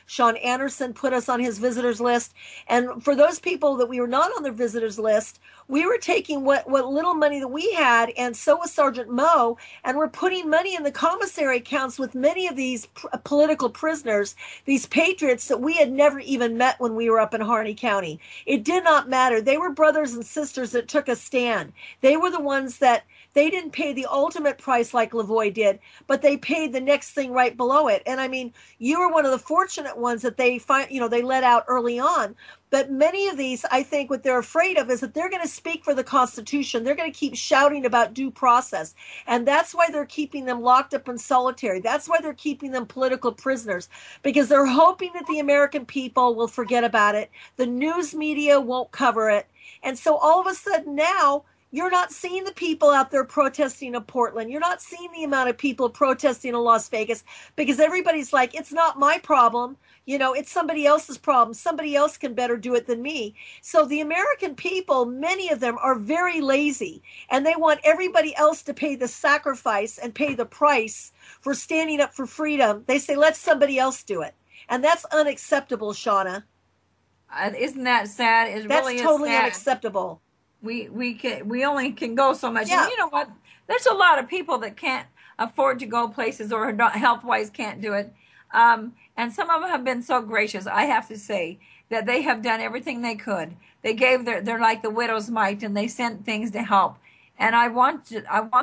[SPEAKER 1] Sean Anderson put us on his visitors list. And for those people that we were not on the visitors list, we were taking what little money that we had, and so was Sergeant Mo, and we're putting money in the commissary accounts with many of these political prisoners, these patriots that we had never even met when we were up in Harney County. It did not matter. They were brothers and sisters that took a stand. They were the ones that they didn't pay the ultimate price like Lavoie did, but they paid the next thing right below it. And I mean, you were one of the fortunate ones that they let out early on. But many of these, I think what they're afraid of is that they're going to speak for the Constitution. They're going to keep shouting about due process. And that's why they're keeping them locked up in solitary. That's why they're keeping them political prisoners, because they're hoping that the American people will forget about it. The news media won't cover it. And so all of a sudden now, you're not seeing the people out there protesting in Portland. You're not seeing the amount of people protesting in Las Vegas, because everybody's like, it's not my problem. It's somebody else's problem. Somebody else can better do it than me. So the American people, many of them are very lazy, and they want everybody else to pay the sacrifice and pay the price for standing up for freedom. They say, let somebody else do it. And that's unacceptable, Shauna.
[SPEAKER 3] Isn't that sad? It
[SPEAKER 1] that's
[SPEAKER 3] really
[SPEAKER 1] totally
[SPEAKER 3] is sad.
[SPEAKER 1] Unacceptable.
[SPEAKER 3] We only can go so much.
[SPEAKER 1] Yeah.
[SPEAKER 3] And you know what? there's a lot of people that can't afford to go places or health-wise can't do it. And some of them have been so gracious, I have to say, that they have done everything they could. They gave they're like the widow's mite, and they sent things to help. And I want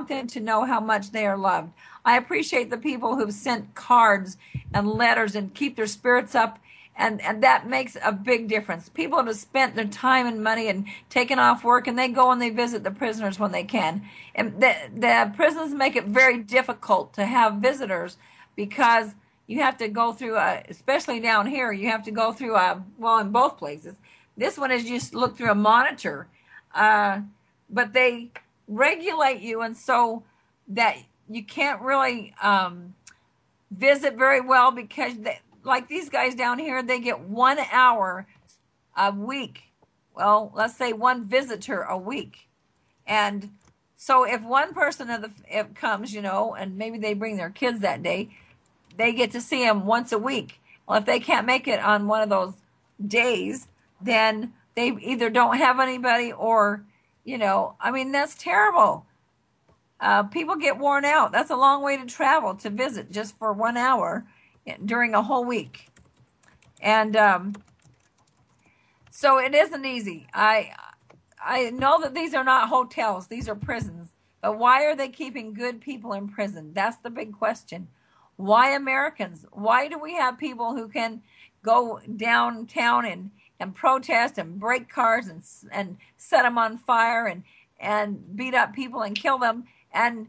[SPEAKER 3] them to know how much they are loved. I appreciate the people who've sent cards and letters and keep their spirits up. And that makes a big difference. People have spent their time and money and taken off work, and they go and they visit the prisoners when they can. And the prisons make it very difficult to have visitors because you have to go through, especially down here, you have to go through, well, in both places. This one is just look through a monitor. But they regulate you, and so that you can't really visit very well because like these guys down here, they get 1 hour a week. Well, let's say one visitor a week. And so if one person if comes, and maybe they bring their kids that day, they get to see them once a week. Well, if they can't make it on one of those days, then they either don't have anybody or, that's terrible. People get worn out. That's a long way to travel to visit just for 1 hour during a whole week. And so it isn't easy. I know that these are not hotels. These are prisons. But why are they keeping good people in prison? That's the big question. Why Americans? Why do we have people who can go downtown and protest and break cars and set them on fire and beat up people and kill them? And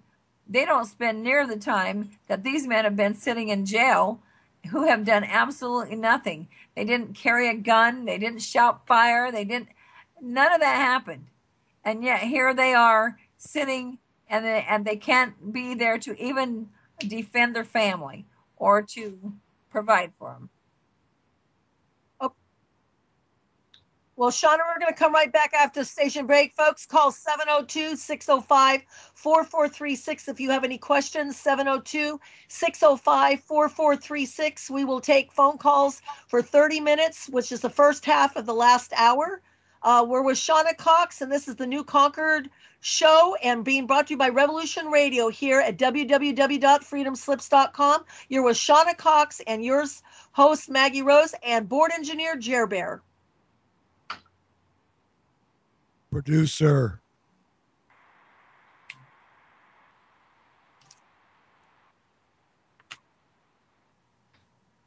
[SPEAKER 3] they don't spend near the time that these men have been sitting in jail who have done absolutely nothing. They didn't carry a gun. They didn't shout fire. None of that happened. And yet here they are sitting and they can't be there to even defend their family or to provide for them.
[SPEAKER 1] Well, Shauna, we're going to come right back after the station break. Folks, call 702-605-4436 if you have any questions. 702-605-4436. We will take phone calls for 30 minutes, which is the first half of the last hour. We're with Shauna Cox, and this is the new Concord show and being brought to you by Revolution Radio here at www.freedomslips.com. You're with Shauna Cox and yours host, Maggie Rose, and board engineer, Jer Bear.
[SPEAKER 2] Producer.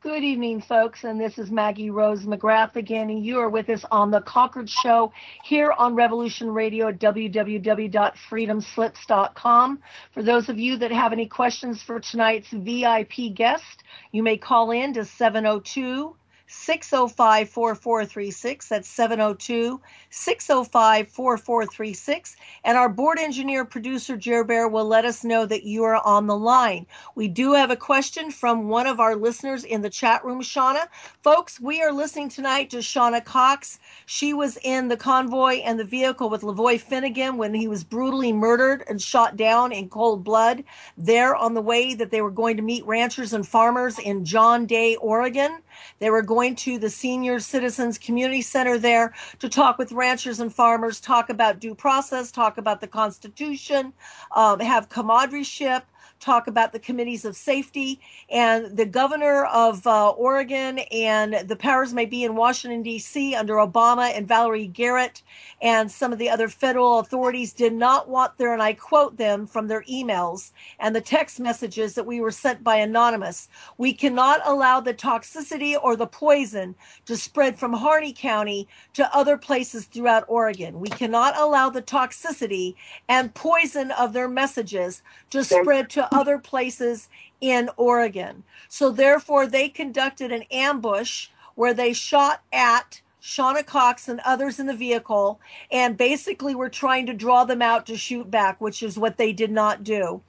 [SPEAKER 1] Good evening, folks, and this is Maggie Rose McGrath again, and you are with us on the Concord Show here on Revolution Radio at www.freedomslips.com. For those of you that have any questions for tonight's VIP guest, you may call in to 702-605-4436. That's 702-605-4436. And our board engineer producer, Jer Bear, will let us know that you are on the line. We do have a question from one of our listeners in the chat room, Shauna. Folks, we are listening tonight to Shauna Cox. She was in the convoy and the vehicle with Lavoy Finnegan when he was brutally murdered and shot down in cold blood there on the way that they were going to meet ranchers and farmers in John Day, Oregon. They were going to the Senior Citizens Community Center there to talk with ranchers and farmers, talk about due process, talk about the Constitution, have comradeship, talk about the committees of safety. And the governor of Oregon and the powers may be in Washington, D.C. under Obama and Valerie Garrett and some of the other federal authorities did not want their, and I quote them from their emails and the text messages that we were sent by Anonymous. We cannot allow the toxicity or the poison to spread from Harney County to other places throughout Oregon. We cannot allow the toxicity and poison of their messages to spread to other places in Oregon. So therefore, they conducted an ambush where they shot at Shauna Cox and others in the vehicle and basically were trying to draw them out to shoot back, which is what they did not do.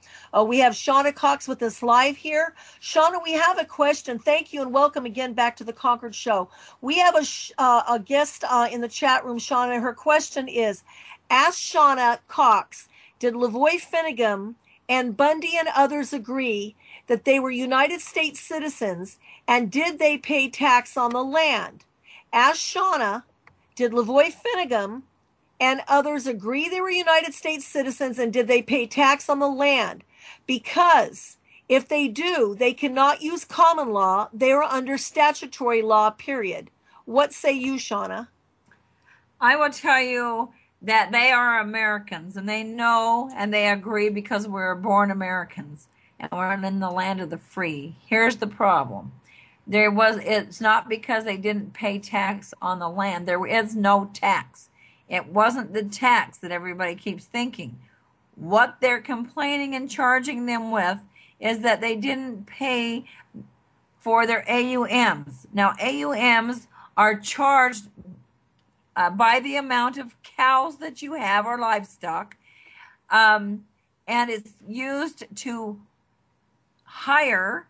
[SPEAKER 1] We have Shauna Cox with us live here. Shauna, we have a question. Thank you and welcome again back to the Concord Show. We have a guest in the chat room, Shauna. Her question is, ask Shauna Cox, did Lavoy Finnegan and Bundy and others agree that they were United States citizens, and did they pay tax on the land? Ask Shauna, did Lavoy Finnegan and others agree they were United States citizens, and did they pay tax on the land? Because if they do, they cannot use common law. They are under statutory law, period. What say you, Shauna?
[SPEAKER 3] I will tell you that they are Americans, and they know and they agree because we're born Americans and we're in the land of the free. Here's the problem. It's not because they didn't pay tax on the land. There is no tax. It wasn't the tax that everybody keeps thinking. What they're complaining and charging them with is that they didn't pay for their AUMs. Now, AUMs are charged by the amount of cows that you have or livestock, and it's used to hire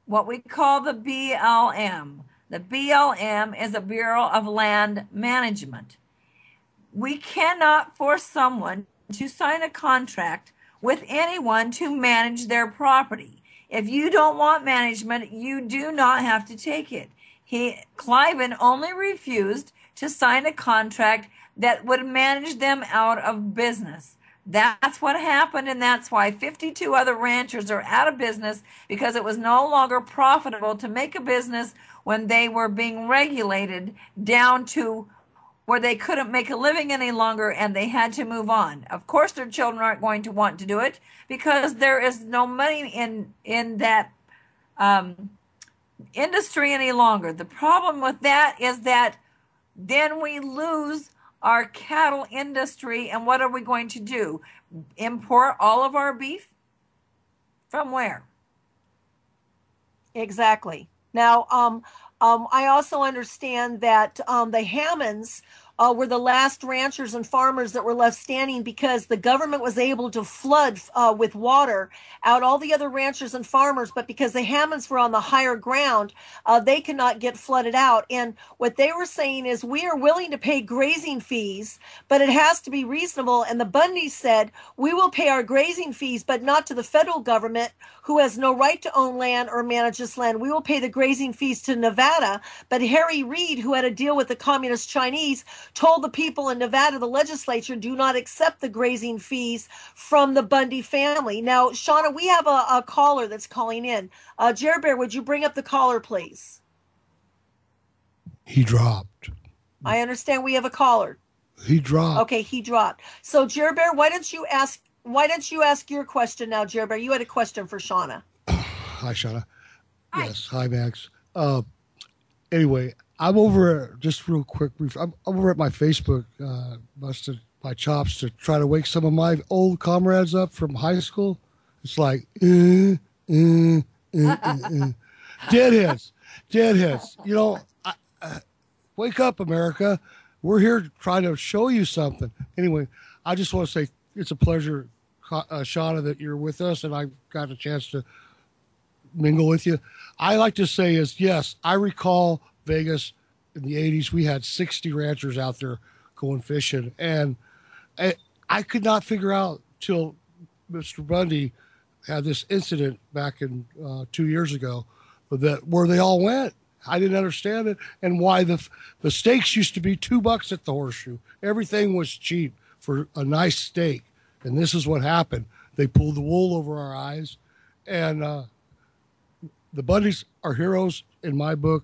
[SPEAKER 3] what we call the BLM. The BLM is a Bureau of Land Management. We cannot force someone to sign a contract with anyone to manage their property. If you don't want management, you do not have to take it. Cliven only refused to sign a contract that would manage them out of business. That's what happened, and that's why 52 other ranchers are out of business, because it was no longer profitable to make a business when they were being regulated down to where they couldn't make a living any longer, and they had to move on. Of course, their children aren't going to want to do it because there is no money in that industry any longer. The problem with that is that then we lose our cattle industry, and what are we going to do? Import all of our beef? From where?
[SPEAKER 1] Exactly. Now, I also understand that the Hammonds were the last ranchers and farmers that were left standing because the government was able to flood with water out all the other ranchers and farmers, but because the Hammonds were on the higher ground, they could not get flooded out. And what they were saying is, we are willing to pay grazing fees, but it has to be reasonable. And the Bundys said, we will pay our grazing fees, but not to the federal government, who has no right to own land or manage this land. We will pay the grazing fees to Nevada. But Harry Reid, who had a deal with the communist Chinese, told the people in Nevada, the legislature, do not accept the grazing fees from the Bundy family. Now, Shauna, we have a caller that's calling in. Jerry Bear, would you bring up the caller, please?
[SPEAKER 2] He dropped.
[SPEAKER 1] I understand we have a caller.
[SPEAKER 2] He dropped.
[SPEAKER 1] Okay, he dropped. So, Jerry Bear, why don't you ask your question now, Jerry Bear? You had a question for Shauna.
[SPEAKER 2] Hi, Shauna.
[SPEAKER 3] Hi.
[SPEAKER 2] Yes. Hi, Max. Anyway, I'm over, just real quick, I'm over at my Facebook, busted my chops to try to wake some of my old comrades up from high school. It's like, deadheads. You know, wake up, America. We're here trying to show you something. Anyway, I just want to say it's a pleasure, Shauna, that you're with us, and I got a chance to mingle with you. I like to say is, yes, I recall Vegas in the 80s. We had 60 ranchers out there going fishing, and I could not figure out till Mr. Bundy had this incident back in 2 years ago that where they all went. I didn't understand it, and why the steaks used to be $2 at the Horseshoe. Everything was cheap for a nice steak, and this is what happened. They pulled the wool over our eyes, and the Bundys are heroes in my book.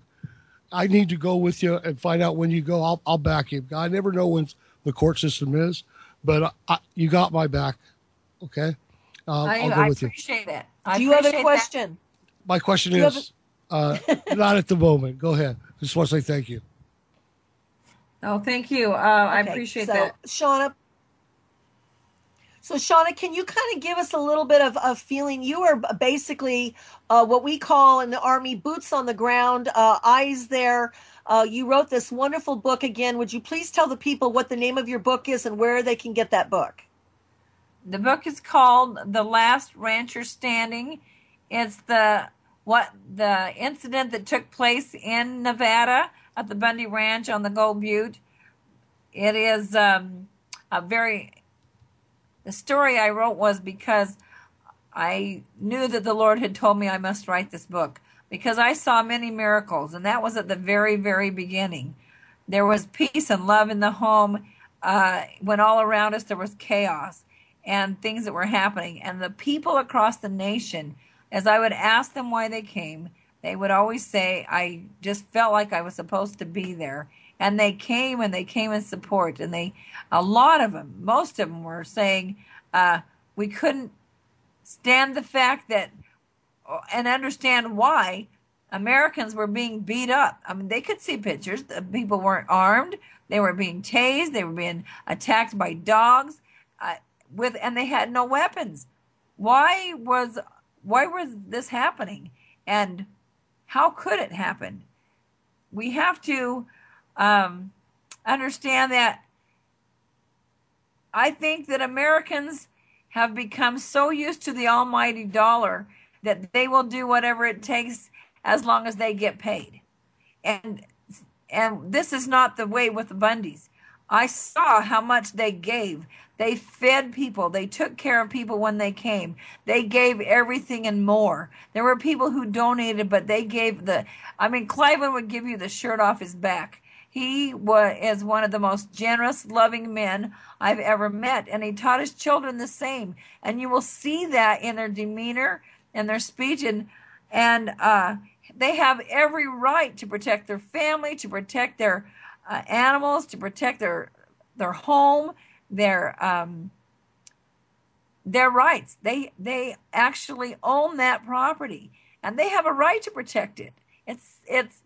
[SPEAKER 2] I need to go with you and find out when you go. I'll back you. I never know when the court system is, but you got my back. Okay, I'll go with you.
[SPEAKER 3] I appreciate it.
[SPEAKER 1] Do you have a question?
[SPEAKER 2] My question is not at the moment. Go ahead. I just want to say thank you.
[SPEAKER 3] Oh, thank you. I
[SPEAKER 1] Okay,
[SPEAKER 3] appreciate
[SPEAKER 1] so,
[SPEAKER 3] that.
[SPEAKER 1] Shauna, can you kind of give us a little bit of a feeling? You are basically what we call in the Army boots on the ground, eyes there. You wrote this wonderful book again. Would you please tell the people what the name of your book is and where they can get that book?
[SPEAKER 3] The book is called The Last Rancher Standing. It's the incident that took place in Nevada at the Bundy Ranch on the Gold Butte. It is the story I wrote was because I knew that the Lord had told me I must write this book, because I saw many miracles, and that was at the very, very beginning. There was peace and love in the home. when all around us there was chaos and things that were happening. And the people across the nation, as I would ask them why they came, they would always say, I just felt like I was supposed to be there. And they came, and they came in support. And a lot of them, most of them were saying, we couldn't stand the fact that, and understand why Americans were being beat up. I mean, they could see pictures. The people weren't armed. They were being tased. They were being attacked by dogs, and they had no weapons. Why was this happening? And how could it happen? We have to understand that I think that Americans have become so used to the almighty dollar that they will do whatever it takes as long as they get paid. And this is not the way with the Bundys. I saw how much they gave. They fed people. They took care of people when they came. They gave everything and more. There were people who donated, but they gave Cliven would give you the shirt off his back. He is one of the most generous, loving men I've ever met, and he taught his children the same. And you will see that in their demeanor and their speech, and they have every right to protect their family, to protect their animals, to protect their home, their rights. They actually own that property, and they have a right to protect it. It's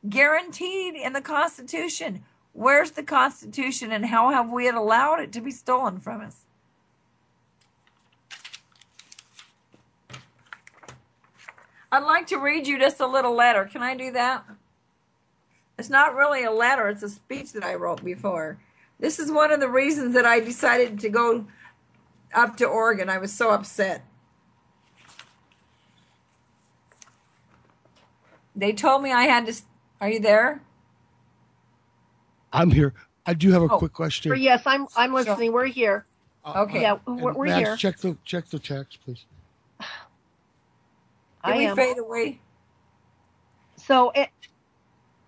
[SPEAKER 3] guaranteed in the Constitution. Where's the Constitution, and how have we allowed it to be stolen from us? I'd like to read you just a little letter. Can I do that? It's not really a letter. It's a speech that I wrote before. This is one of the reasons that I decided to go up to Oregon. I was so upset. They told me I had to. Are you there?
[SPEAKER 2] I'm here. I do have a quick question.
[SPEAKER 1] Yes, I'm listening. We're here.
[SPEAKER 3] Okay.
[SPEAKER 1] Yeah, we're
[SPEAKER 2] Max,
[SPEAKER 1] here.
[SPEAKER 2] check the text, please.
[SPEAKER 3] Did we fade away?
[SPEAKER 1] So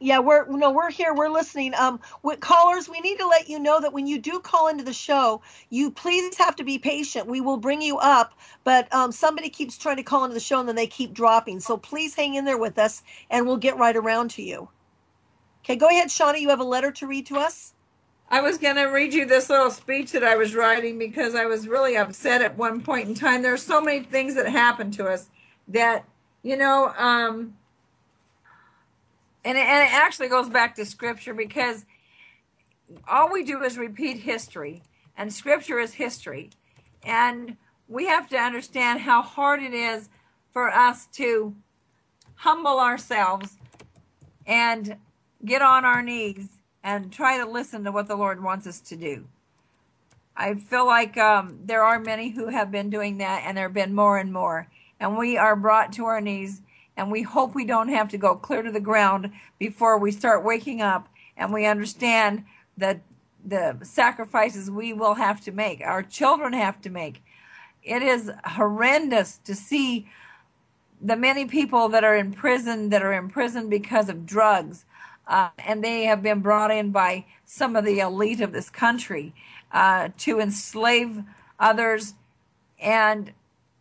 [SPEAKER 1] we're here. We're listening. With callers, we need to let you know that when you do call into the show, you please have to be patient. We will bring you up, but somebody keeps trying to call into the show and then they keep dropping. So please hang in there with us, and we'll get right around to you. Okay, go ahead, Shauna. You have a letter to read to us?
[SPEAKER 3] I was going to read you this little speech that I was writing because I was really upset at one point in time. There are so many things that happened to us that, and it actually goes back to Scripture, because all we do is repeat history, and Scripture is history. And we have to understand how hard it is for us to humble ourselves and get on our knees and try to listen to what the Lord wants us to do. I feel like there are many who have been doing that, and there have been more and more. And we are brought to our knees, and we hope we don't have to go clear to the ground before we start waking up, and we understand that the sacrifices we will have to make, our children have to make. It is horrendous to see the many people that are in prison because of drugs, and they have been brought in by some of the elite of this country to enslave others, and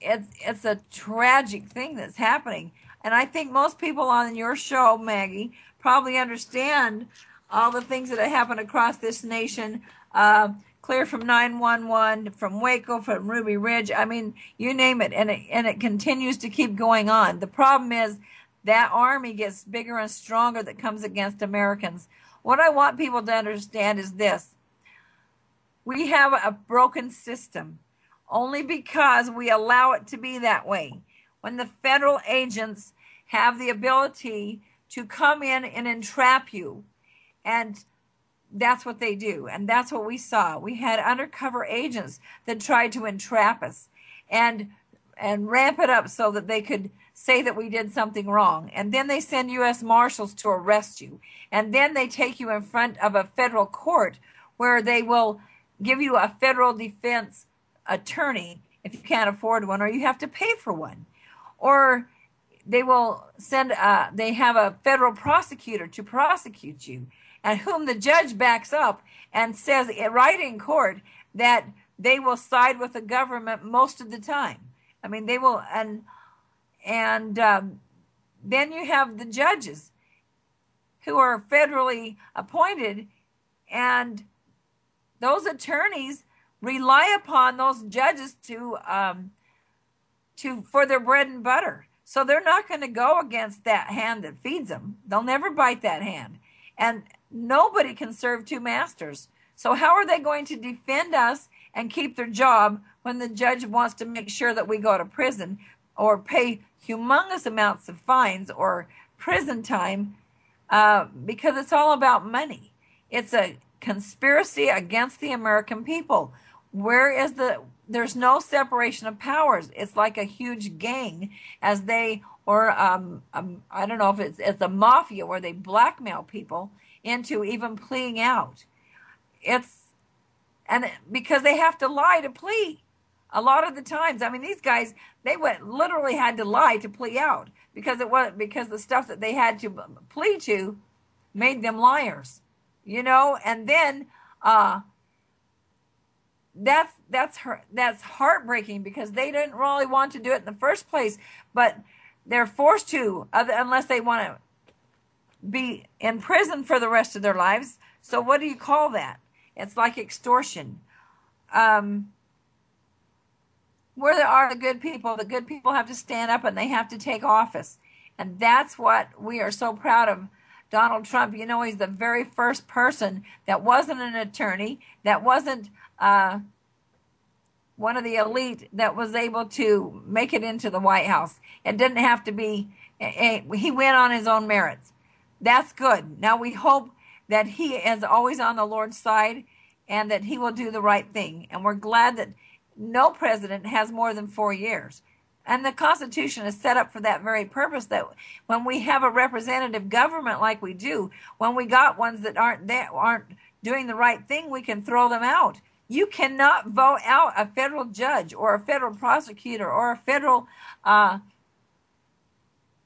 [SPEAKER 3] it's a tragic thing that's happening. And I think most people on your show, Maggie, probably understand all the things that have happened across this nation, clear from 911, from Waco, from Ruby Ridge. I mean, you name it, and it continues to keep going on. The problem is that army gets bigger and stronger that comes against Americans. What I want people to understand is this. We have a broken system only because we allow it to be that way. When the federal agents have the ability to come in and entrap you, and that's what they do, and that's what we saw. We had undercover agents that tried to entrap us and ramp it up so that they could say that we did something wrong. And then they send U.S. Marshals to arrest you. And then they take you in front of a federal court where they will give you a federal defense attorney if you can't afford one, or you have to pay for one. Or they will send, they have a federal prosecutor to prosecute you. and whom the judge backs up and says right in court that they will side with the government most of the time. I mean, they will, and then you have the judges who are federally appointed, and those attorneys rely upon those judges to for their bread and butter. So they're not going to go against that hand that feeds them. They'll never bite that hand. And nobody can serve two masters. So how are they going to defend us and keep their job when the judge wants to make sure that we go to prison or pay humongous amounts of fines or prison time because it's all about money? It's a conspiracy against the American people. There's no separation of powers. It's like a huge gang as they, or I don't know if it's a mafia where they blackmail people into even pleading out. And because they have to lie to plea a lot of the times. I mean, these guys, literally had to lie to plea out because the stuff that they had to plead to made them liars, and then that's heartbreaking because they didn't really want to do it in the first place, but they're forced to, unless they want to be in prison for the rest of their lives. So what do you call that? It's like extortion. Where are the good people? The good people have to stand up and they have to take office. And that's what we are so proud of Donald Trump. He's the very first person that wasn't an attorney, that wasn't one of the elite, that was able to make it into the White House. It didn't have to be, he went on his own merits. That's good. Now we hope that he is always on the Lord's side and that he will do the right thing. And we're glad that no president has more than 4 years. And the Constitution is set up for that very purpose, that when we have a representative government like we do, when we got ones that aren't doing the right thing, we can throw them out. You cannot vote out a federal judge or a federal prosecutor or a federal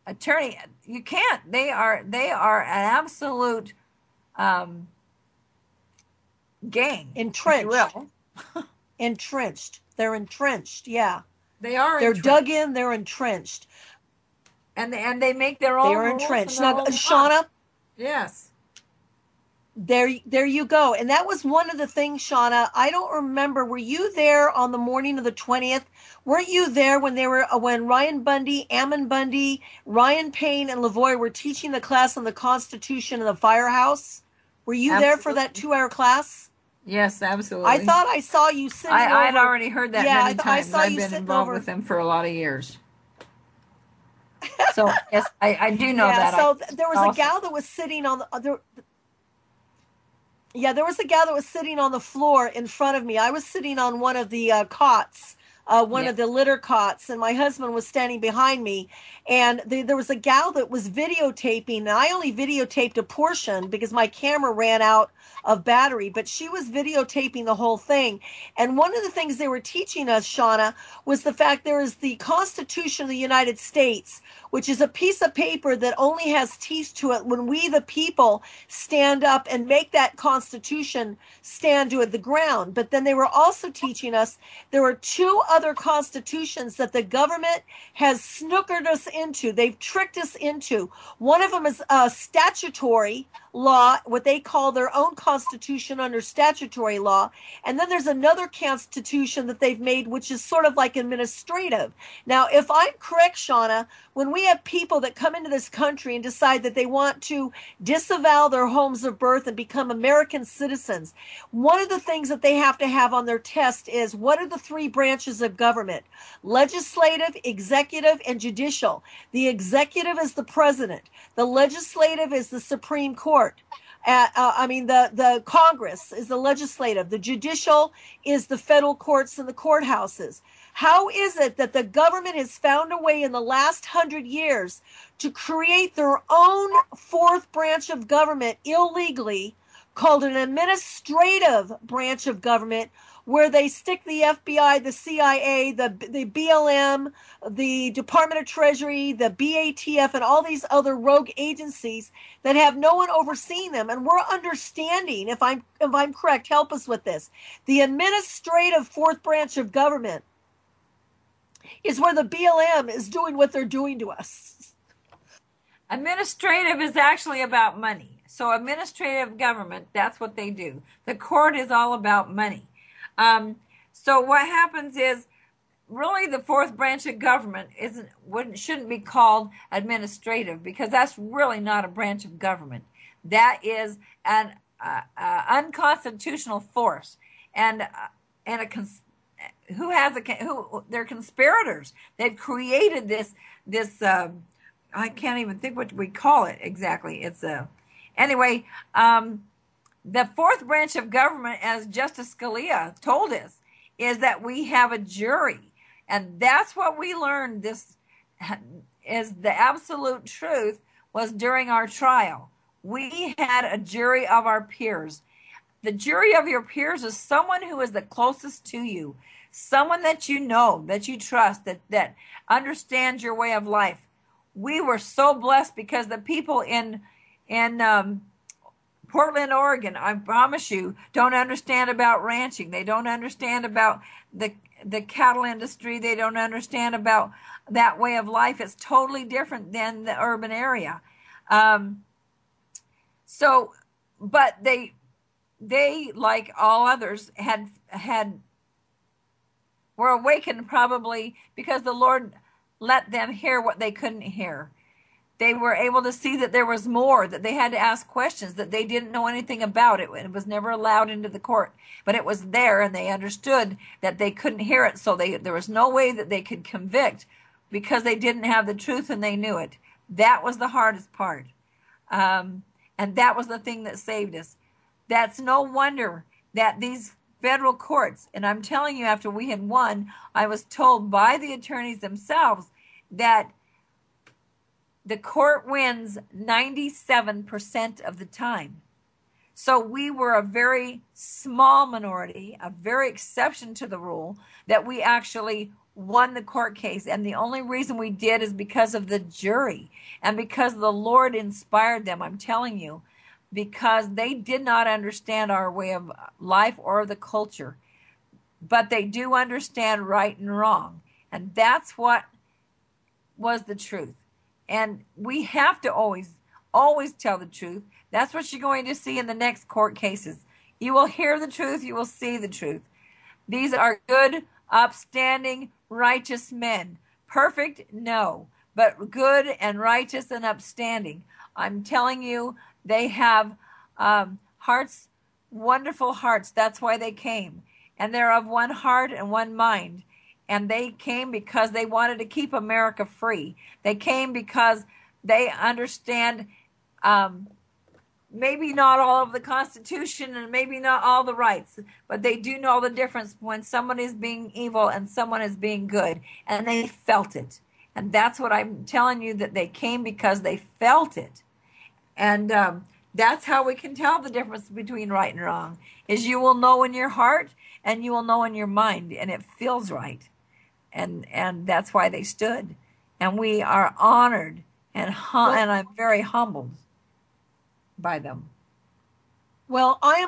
[SPEAKER 3] attorney. You can't. They are an absolute gang.
[SPEAKER 1] Entrenched. Entrenched. They're entrenched. Yeah.
[SPEAKER 3] They are.
[SPEAKER 1] They're dug in. They're entrenched.
[SPEAKER 3] And they make their own.
[SPEAKER 1] They are entrenched. Now, Shauna.
[SPEAKER 3] Yes.
[SPEAKER 1] There you go. And that was one of the things, Shauna. I don't remember. Were you there on the morning of the 20th? Weren't you there when Ryan Bundy, Ammon Bundy, Ryan Payne, and Lavoie were teaching the class on the Constitution in the firehouse? Were you there for that 2-hour class?
[SPEAKER 3] Yes, absolutely.
[SPEAKER 1] I thought I saw you sitting over.
[SPEAKER 3] I'd already heard that many times.
[SPEAKER 1] I've
[SPEAKER 3] been involved with them for a lot of years. So yes, I do know that.
[SPEAKER 1] So there was a gal that was sitting on the there was a gal that was sitting on the floor in front of me. I was sitting on one of the cots, of the litter cots, and my husband was standing behind me. And there was a gal that was videotaping, and I only videotaped a portion because my camera ran out of battery, but she was videotaping the whole thing. And one of the things they were teaching us, Shauna, was the fact there is the Constitution of the United States, which is a piece of paper that only has teeth to it when we, the people, stand up and make that Constitution stand to the ground. But then they were also teaching us there were 2 other constitutions that the government has snookered us into. They've tricked us into. One of them is statutory law, what they call their own constitution under statutory law. And then there's another constitution that they've made, which is sort of like administrative. Now, if I'm correct, Shauna, when we have people that come into this country and decide that they want to disavow their homes of birth and become American citizens, one of the things that they have to have on their test is, what are the 3 branches of government? Legislative, executive, and judicial. The executive is the president. The legislative is the Supreme Court. The Congress is the legislative. The judicial is the federal courts and the courthouses. How is it that the government has found a way in the last 100 years to create their own 4th branch of government illegally, called an administrative branch of government, where they stick the FBI, the CIA, the BLM, the Department of Treasury, the BATF, and all these other rogue agencies that have no one overseeing them. And we're understanding, if I'm correct, help us with this. The administrative fourth branch of government is where the BLM is doing what they're doing to us.
[SPEAKER 3] Administrative is actually about money. So administrative government, that's what they do. The court is all about money. So what happens is, really the fourth branch of government shouldn't be called administrative, because that's really not a branch of government. That is an unconstitutional force, and they're conspirators. They've created this I can't even think what we call it exactly. Anyway, the fourth branch of government, as Justice Scalia told us, is that we have a jury. And that's what we learned. This is the absolute truth, was during our trial. We had a jury of our peers. The jury of your peers is someone who is the closest to you, someone that you know, that you trust, that understands your way of life. We were so blessed, because the people in Portland, Oregon, I promise you, don't understand about ranching. They don't understand about the cattle industry. They don't understand about that way of life. It's totally different than the urban area. But they, like all others, were awakened, probably because the Lord let them hear what they couldn't hear. They were able to see that there was more, that they had to ask questions, that they didn't know anything about it. It was never allowed into the court, but it was there, and they understood that they couldn't hear it. So there was no way that they could convict, because they didn't have the truth and they knew it. That was the hardest part. And that was the thing that saved us. That's no wonder that these federal courts, and I'm telling you, after we had won, I was told by the attorneys themselves that the court wins 97% of the time. So we were a very small minority, a very exception to the rule, that we actually won the court case. And the only reason we did is because of the jury, and because the Lord inspired them, I'm telling you, because they did not understand our way of life or the culture, but they do understand right and wrong. And that's what was the truth. And we have to always tell the truth. That's what you're going to see in the next court cases. You will hear the truth. You will see the truth. These are good, upstanding, righteous men. Perfect? No. But good and righteous and upstanding. I'm telling you, they have hearts, wonderful hearts. That's why they came. And they're of one heart and one mind. And they came because they wanted to keep America free. They came because they understand maybe not all of the Constitution and maybe not all the rights, but they do know the difference when someone is being evil and someone is being good. And they felt it. And that's what I'm telling you, that they came because they felt it. And that's how we can tell the difference between right and wrong, is you will know in your heart and you will know in your mind, and it feels right. And that's why they stood. And we are honored, and I'm very humbled by them.
[SPEAKER 1] Well, I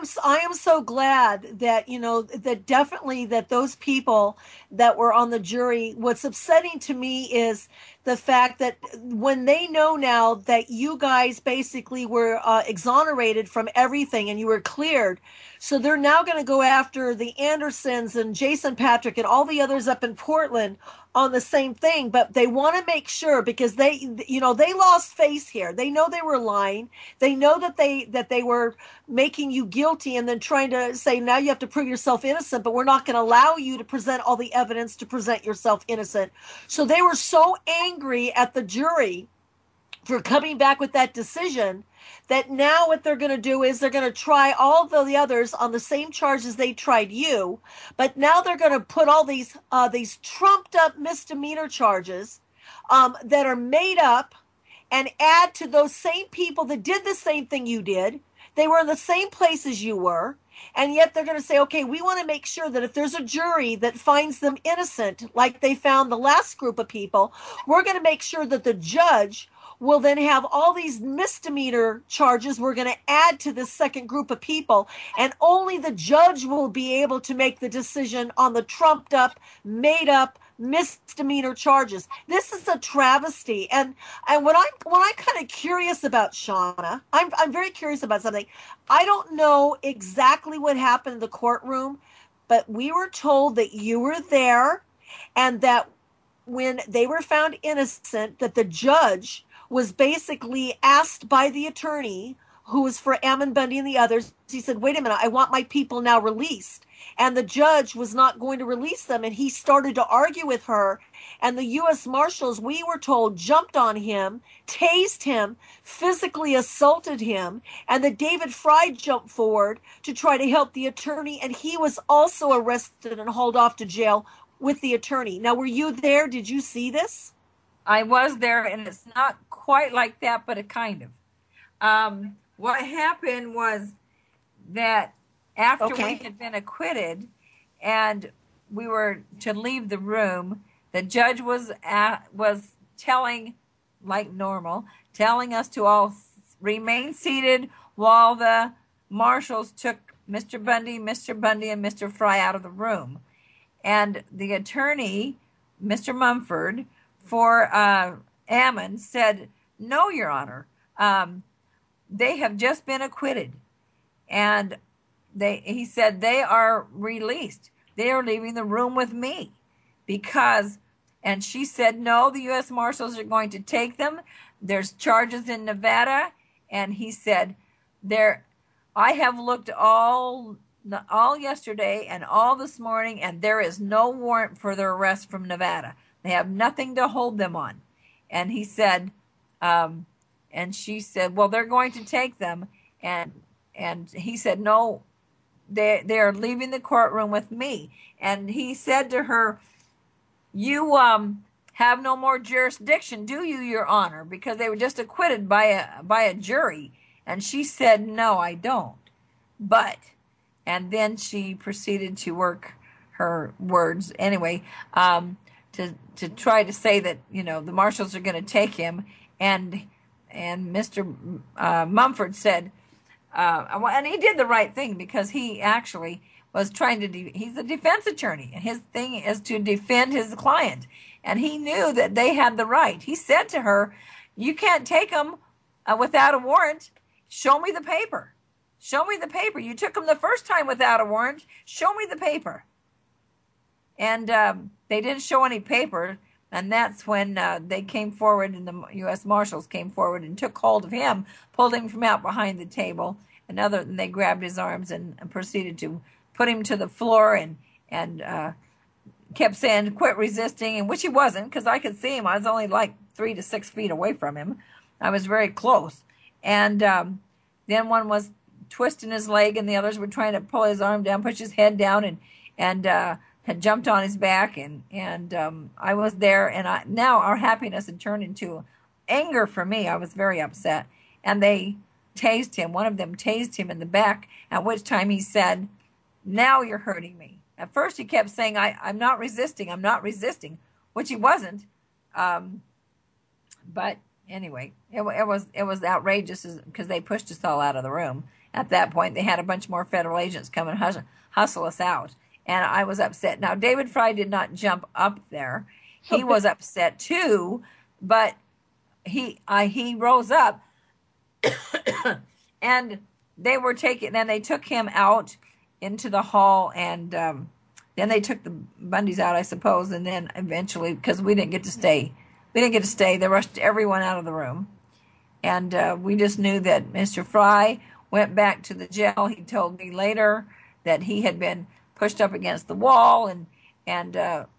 [SPEAKER 1] am so glad that, that definitely that those people that were on the jury, what's upsetting to me is the fact that when they know now that you guys basically were exonerated from everything and you were cleared, so they're now going to go after the Andersons and Jason Patrick and all the others up in Portland on the same thing. But they want to make sure, because they lost face here. They know they were lying. They know that they were making you guilty and then trying to say, now you have to prove yourself innocent, but we're not going to allow you to present all the evidence to present yourself innocent. So they were so angry at the jury for coming back with that decision that now what they're going to do is they're going to try all of the others on the same charges they tried you, but now they're going to put all these trumped up misdemeanor charges that are made up and add to those same people that did the same thing you did. They were in the same place as you were, And yet they're going to say, okay, we want to make sure that if there's a jury that finds them innocent, like they found the last group of people, we're going to make sure that the judge will then have all these misdemeanor charges we're going to add to this second group of people, and only the judge will be able to make the decision on the trumped up, made up misdemeanor charges. This is a travesty. And when I'm kind of curious about Shauna, I'm very curious about something. I don't know exactly what happened in the courtroom, but we were told that you were there, and that when they were found innocent, that the judge was basically asked by the attorney who was for Ammon Bundy and the others. He said, wait a minute, I want my people now released. And the judge was not going to release them. And he started to argue with her. And the U.S. Marshals, we were told, jumped on him, tased him, physically assaulted him. And that David Fry jumped forward to try to help the attorney. And he was also arrested and hauled off to jail with the attorney. Now, were you there? Did you see this?
[SPEAKER 3] I was there, and it's not quite like that, but it kind of. What happened was that after we had been acquitted and we were to leave the room, the judge was telling, like normal, telling us to all remain seated while the marshals took Mr. Bundy, and Mr. Fry out of the room. And the attorney, Mr. Mumford, for Ammon said, no, Your Honor, they have just been acquitted. And he said they are released. They are leaving the room with me because, and she said, no, the U.S. Marshals are going to take them. There's charges in Nevada. And he said, I have looked all yesterday and all this morning, and there is no warrant for their arrest from Nevada. They have nothing to hold them on. And he said, and she said, well, they're going to take them. And he said, no, they are leaving the courtroom with me. And he said to her, you have no more jurisdiction, do you, Your Honor? Because they were just acquitted by a jury. And she said, no, I don't. But, and then she proceeded to work her words anyway, to try to say that, the marshals are going to take him. And Mr. Mumford said, and he did the right thing, because he actually was trying to, he's a defense attorney, and his thing is to defend his client. And he knew that they had the right. He said to her, you can't take them without a warrant. Show me the paper. Show me the paper. You took them the first time without a warrant. Show me the paper. And they didn't show any paper. And that's when they came forward, and the U.S. Marshals came forward and took hold of him, pulled him from out behind the table. And they grabbed his arms and proceeded to put him to the floor and kept saying, quit resisting, and which he wasn't, because I could see him. I was only like 3 to 6 feet away from him. I was very close. And then one was twisting his leg, and the others were trying to pull his arm down, push his head down, and had jumped on his back. And I was there, and now our happiness had turned into anger for me. I was very upset. And they tased him. One of them tased him in the back, at which time he said, now you're hurting me. At first he kept saying, I'm not resisting, which he wasn't. But anyway, it was outrageous, because they pushed us all out of the room. At that point, they had a bunch more federal agents come and hustle us out. And I was upset. Now, David Fry did not jump up there. He was upset too, but he rose up, and they took him out into the hall, and then they took the Bundys out, I suppose, and then eventually, because we didn't get to stay, they rushed everyone out of the room. And we just knew that Mr. Fry went back to the jail. He told me later that he had been pushed up against the wall and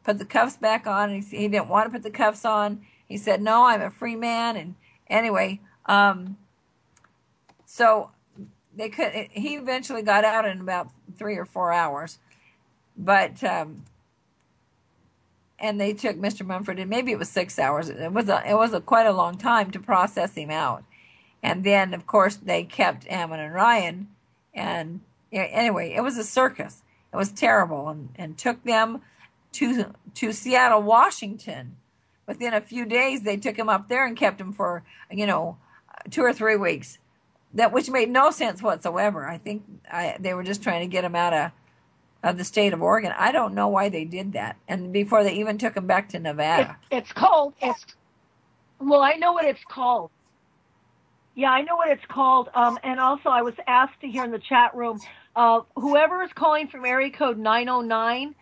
[SPEAKER 3] put the cuffs back on. He didn't want to put the cuffs on. He said, no, I'm a free man. And anyway, so he eventually got out in about 3 or 4 hours. But, and they took Mr. Mumford, and maybe it was 6 hours. It was quite a long time to process him out. And then, of course, they kept Ammon and Ryan, and Anyway, it was a circus. It was terrible, and took them to Seattle, Washington. Within a few days, they took him up there and kept him for 2 or 3 weeks. That which made no sense whatsoever. I think they were just trying to get him out of the state of Oregon. I don't know why they did that. And before they even took him back to Nevada.
[SPEAKER 1] Well, I know what it's called. Yeah, I know what it's called. And also, I was asked to hear in the chat room, whoever is calling from area code 909,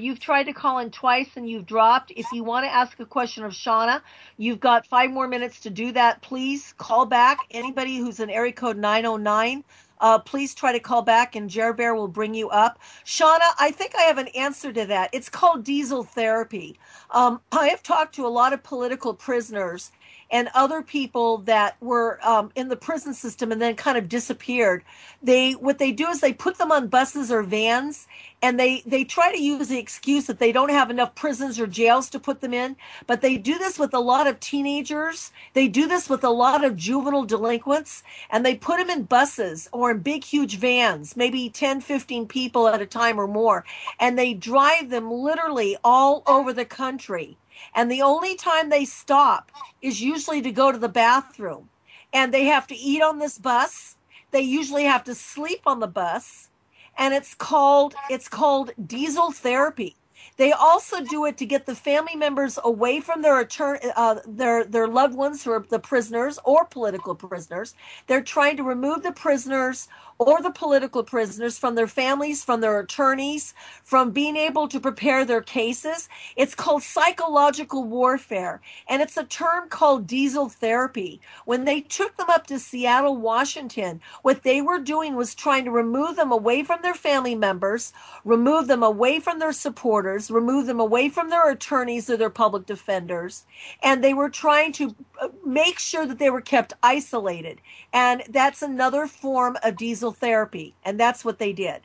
[SPEAKER 1] you've tried to call in twice and you've dropped. If you want to ask a question of Shauna, you've got 5 more minutes to do that. Please call back. Anybody who's in area code 909, please try to call back and Jer Bear will bring you up. Shauna, I think I have an answer to that. It's called diesel therapy. I have talked to a lot of political prisoners and other people that were in the prison system and then kind of disappeared. What they do is they put them on buses or vans, and they try to use the excuse that they don't have enough prisons or jails to put them in. But they do this with a lot of teenagers. They do this with a lot of juvenile delinquents, and they put them in buses or in big, huge vans, maybe 10, 15 people at a time or more. And they drive them literally all over the country. And the only time they stop is usually to go to the bathroom. And they have to eat on this bus. They usually have to sleep on the bus. And it's called diesel therapy. They also do it to get the family members away from their loved ones who are the prisoners or political prisoners. They're trying to remove the prisoners or the political prisoners from their families, from their attorneys, from being able to prepare their cases. It's called psychological warfare, and it's a term called diesel therapy. When they took them up to Seattle, Washington, what they were doing was trying to remove them away from their family members, remove them away from their supporters, remove them away from their attorneys or their public defenders, and they were trying to make sure that they were kept isolated. And that's another form of diesel therapy, and that's what they did.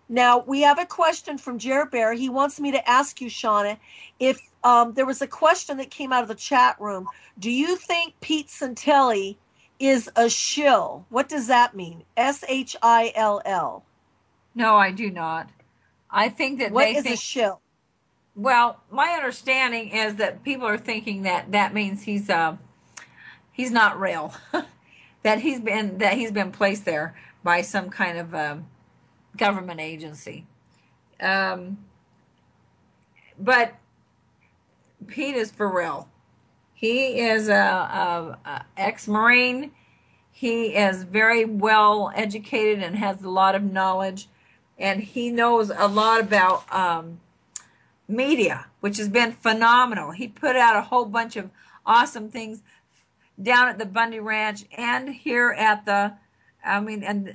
[SPEAKER 1] Now, we have a question from Jared Bear. He wants me to ask you, Shauna, if there was a question that came out of the chat room. Do you think Pete Santelli is a shill? What does that mean? SHILL.
[SPEAKER 3] No, I do not. I think that
[SPEAKER 1] What is a shill?
[SPEAKER 3] Well, my understanding is that people are thinking that means he's not real, that he's been placed there by some kind of government agency. But Pete is for real. He is a ex-Marine. He is very well educated and has a lot of knowledge, and he knows a lot about media, which has been phenomenal. He put out a whole bunch of awesome things down at the Bundy Ranch and here at the, and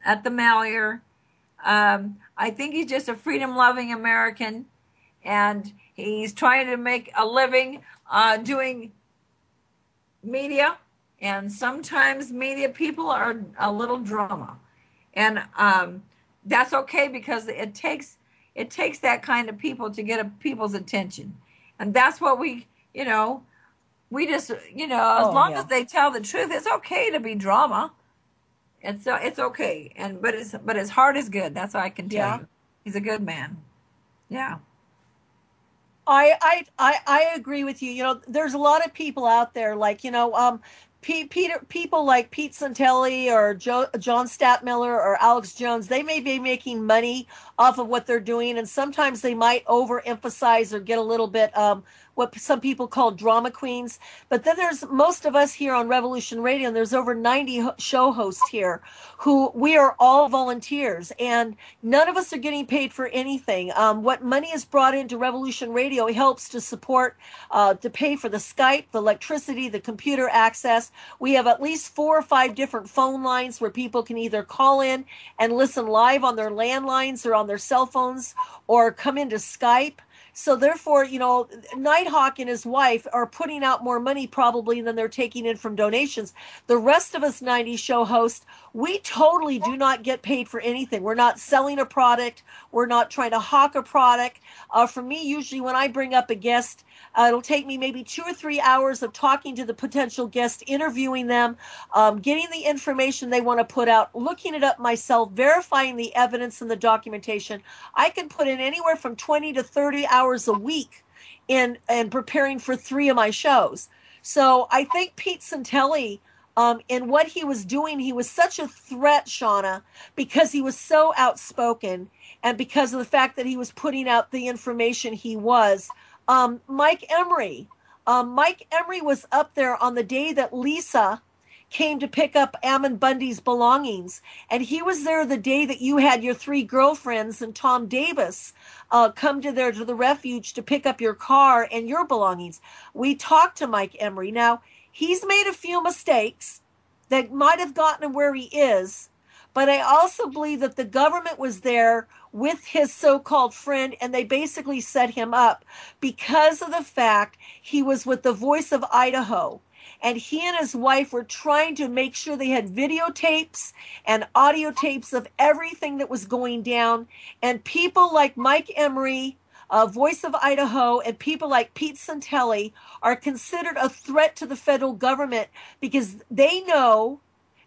[SPEAKER 3] at the Malheur. I think he's just a freedom-loving American, and he's trying to make a living doing media, and sometimes media people are a little drama, and that's okay because it takes that kind of people to get people's attention, and that's what we just as long as they tell the truth, it's okay to be drama. And so it's okay, but his heart is good. That's all I can tell you. He's a good man. Yeah.
[SPEAKER 1] I agree with you. There's a lot of people out there like people like Pete Santelli or John Statmiller or Alex Jones. They may be making money off of what they're doing, and sometimes they might overemphasize or get a little bit what some people call drama queens. But then there's most of us here on Revolution Radio, and there's over 90 show hosts here who we are all volunteers, and none of us are getting paid for anything. What money is brought into Revolution Radio helps to support, to pay for the Skype, the electricity, the computer access. We have at least 4 or 5 different phone lines where people can either call in and listen live on their landlines or on their cell phones or come into Skype. So therefore, Nighthawk and his wife are putting out more money probably than they're taking in from donations. The rest of us 90 show hosts, we totally do not get paid for anything. We're not selling a product. We're not trying to hawk a product. For me, usually when I bring up a guest, It'll take me maybe 2 or 3 hours of talking to the potential guest, interviewing them, getting the information they want to put out, looking it up myself, verifying the evidence and the documentation. I can put in anywhere from 20 to 30 hours a week in preparing for 3 of my shows. So I think Pete Santelli, in what he was doing, he was such a threat, Shauna, because he was so outspoken and because of the fact that he was putting out the information he was. Mike Emery. Mike Emery was up there on the day that Lisa came to pick up Ammon Bundy's belongings. And he was there the day that you had your 3 girlfriends and Tom Davis come to the refuge to pick up your car and your belongings. We talked to Mike Emery. Now, he's made a few mistakes that might have gotten him where he is, but I also believe that the government was there with his so-called friend, and they basically set him up because of the fact he was with the Voice of Idaho. And he and his wife were trying to make sure they had videotapes and audio tapes of everything that was going down. And people like Mike Emery, Voice of Idaho, and people like Pete Santelli are considered a threat to the federal government because they know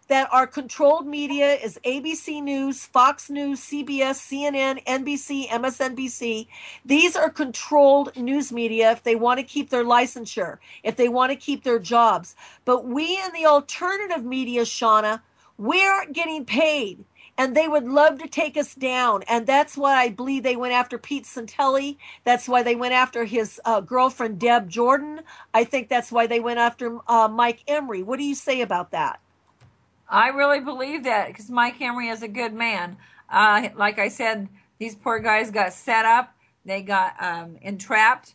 [SPEAKER 1] that our controlled media is ABC News, Fox News, CBS, CNN, NBC, MSNBC. These are controlled news media if they want to keep their licensure, if they want to keep their jobs. But we in the alternative media, Shauna, we're getting paid. And they would love to take us down. And that's why I believe they went after Pete Santelli. That's why they went after his girlfriend, Deb Jordan. I think that's why they went after Mike Emery. What do you say about that?
[SPEAKER 3] I really believe that because Mike Emery is a good man. Like I said, these poor guys got set up. They got entrapped.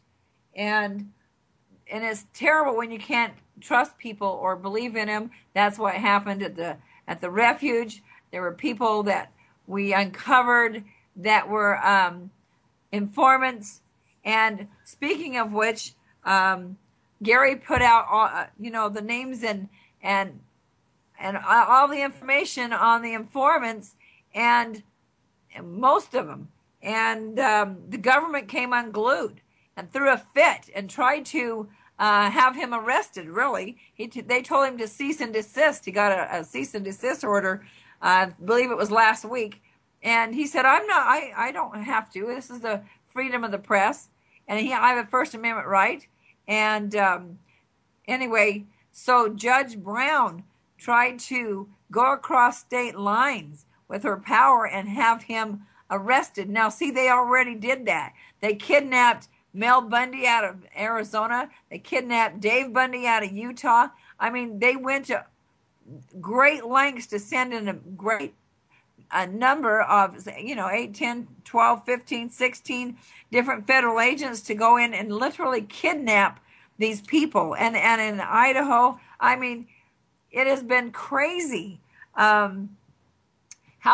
[SPEAKER 3] And it's terrible when you can't trust people or believe in them. That's what happened at the refuge. There were people that we uncovered that were informants. And speaking of which, Gary put out all, the names and all the information on the informants and most of them. And the government came unglued and threw a fit and tried to have him arrested, really. They told him to cease and desist. He got a cease and desist order. I believe it was last week. And he said, I don't have to. This is the freedom of the press. And I have a First Amendment right. And anyway, so Judge Brown tried to go across state lines with her power and have him arrested. Now, see, they already did that. They kidnapped Mel Bundy out of Arizona. They kidnapped Dave Bundy out of Utah. I mean, they went to great lengths to send in a number of 8, 10, 12, 15, 16 different federal agents to go in and literally kidnap these people. And in Idaho, I mean, it has been crazy how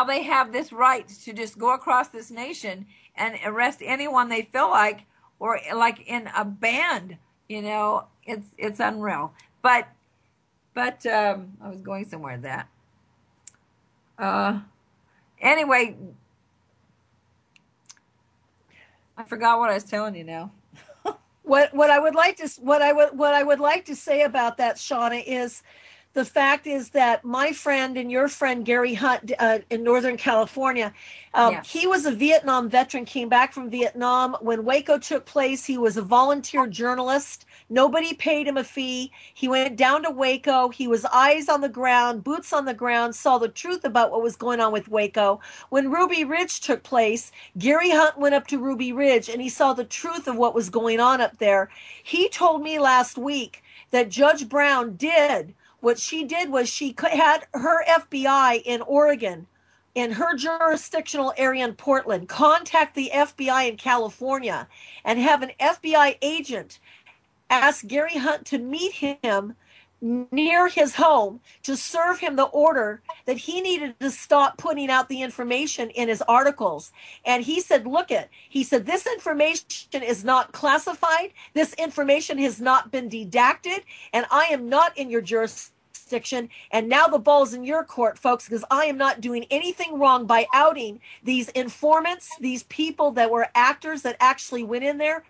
[SPEAKER 3] they have this right to just go across this nation and arrest anyone they feel like, or like in a band. It's unreal. But I was going somewhere with that. Anyway, I forgot what I was telling you now.
[SPEAKER 1] What I would like to say about that, Shauna, is the fact is that my friend and your friend Gary Hunt in Northern California,
[SPEAKER 3] Yes.
[SPEAKER 1] he was a Vietnam veteran, came back from Vietnam. When Waco took place, he was a volunteer journalist. Nobody paid him a fee. He went down to Waco. He was eyes on the ground, boots on the ground, saw the truth about what was going on with Waco. When Ruby Ridge took place, Gary Hunt went up to Ruby Ridge and he saw the truth of what was going on up there. He told me last week that Judge Brown did what she did was she had her FBI in Oregon, in her jurisdictional area in Portland, contact the FBI in California and have an FBI agent ask Gary Hunt to meet him near his home to serve him the order that he needed to stop putting out the information in his articles. And he said, he said, this information is not classified. This information has not been redacted. And I am not in your jurisdiction. And now the ball's in your court, folks, because I am not doing anything wrong by outing these informants, these people that were actors that actually went in there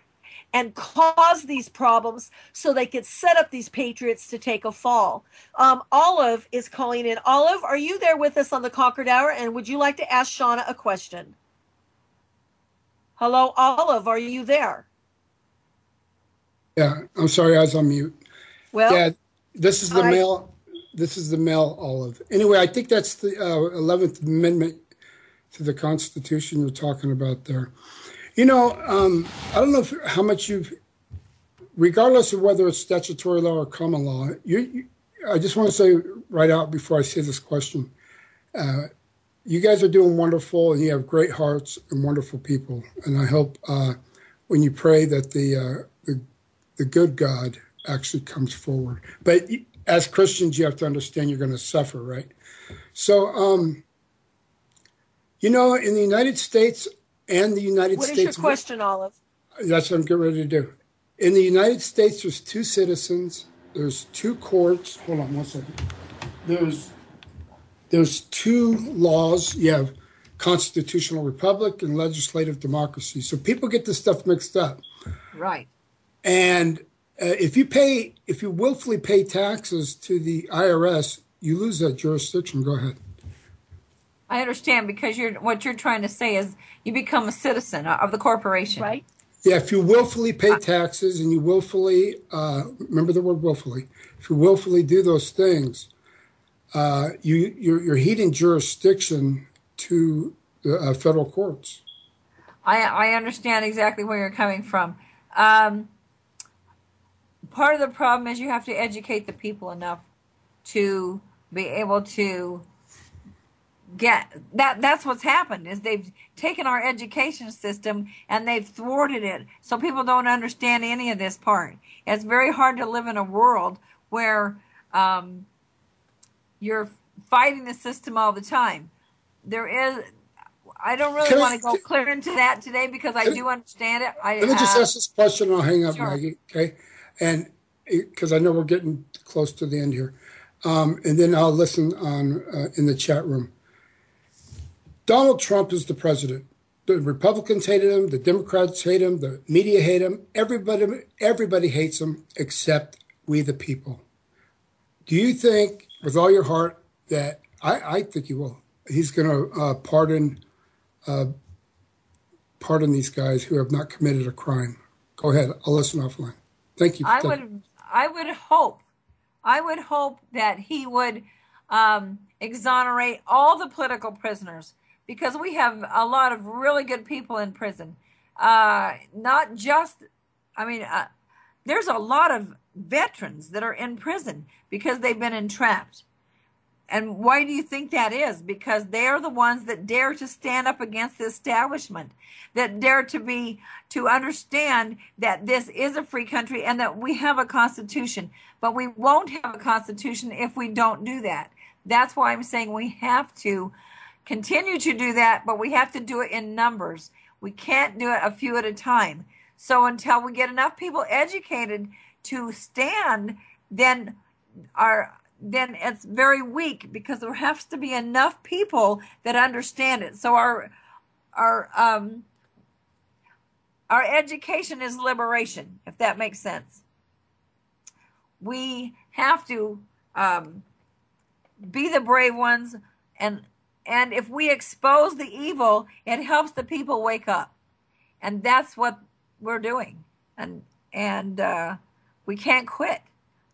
[SPEAKER 1] and cause these problems so they could set up these patriots to take a fall. Olive is calling in. Olive, are you there with us on the Concord Hour? And would you like to ask Shauna a question? Hello, Olive, are you there?
[SPEAKER 5] Yeah, I'm sorry, I was on mute.
[SPEAKER 1] Well,
[SPEAKER 5] yeah, this is the male. This is the male Olive. Anyway, I think that's the 11th Amendment to the Constitution you're talking about there. You know, I don't know how much you've, regardless of whether it's statutory law or common law, I just want to say right out before I say this question, you guys are doing wonderful, and you have great hearts and wonderful people. And I hope when you pray that the good God actually comes forward. But as Christians, you have to understand you're going to suffer, right? So, you know, in the United States and the United States.
[SPEAKER 1] What is your question, Olive?
[SPEAKER 5] That's what I'm getting ready to do. In the United States, there's 2 citizens. There's 2 courts. Hold on one second. There's 2 laws. You have constitutional republic and legislative democracy. So people get this stuff mixed up.
[SPEAKER 3] Right.
[SPEAKER 5] And if you willfully pay taxes to the IRS, you lose that jurisdiction. Go ahead.
[SPEAKER 3] I understand, because what you're trying to say is you become a citizen of the corporation.
[SPEAKER 1] Right.
[SPEAKER 5] Yeah, if you willfully pay taxes and you willfully, remember the word willfully, if you willfully do those things, you're heeding jurisdiction to the federal courts.
[SPEAKER 3] I understand exactly where you're coming from. Part of the problem is you have to educate the people enough to be able to get that. That's what's happened, is they've taken our education system and they've thwarted it, so people don't understand any of this part. It's very hard to live in a world where you're fighting the system all the time. I don't really want to go clear into that today, because I do understand it.
[SPEAKER 5] Let me just ask this question and I'll hang up,
[SPEAKER 3] Sure.
[SPEAKER 5] Maggie, okay? And because I know we're getting close to the end here. And then I'll listen on in the chat room. Donald Trump is the president. The Republicans hated him. The Democrats hate him. The media hate him. Everybody hates him except we the people. Do you think, with all your heart, that I think he will? He's going to pardon these guys who have not committed a crime. Go ahead. I'll listen offline. Thank you.
[SPEAKER 3] I would hope that he would exonerate all the political prisoners, because we have a lot of really good people in prison. Not just, there's a lot of veterans that are in prison because they've been entrapped. And why do you think that is? Because they're the ones that dare to stand up against the establishment, that dare to understand that this is a free country and that we have a constitution. But we won't have a constitution if we don't do that. That's why I'm saying we have to continue to do that, but we have to do it in numbers. We can't do it a few at a time. So until we get enough people educated to stand, then it's very weak, because there has to be enough people that understand it. So our education is liberation, if that makes sense. We have to be the brave ones, and if we expose the evil, it helps the people wake up, and that's what we're doing. And we can't quit.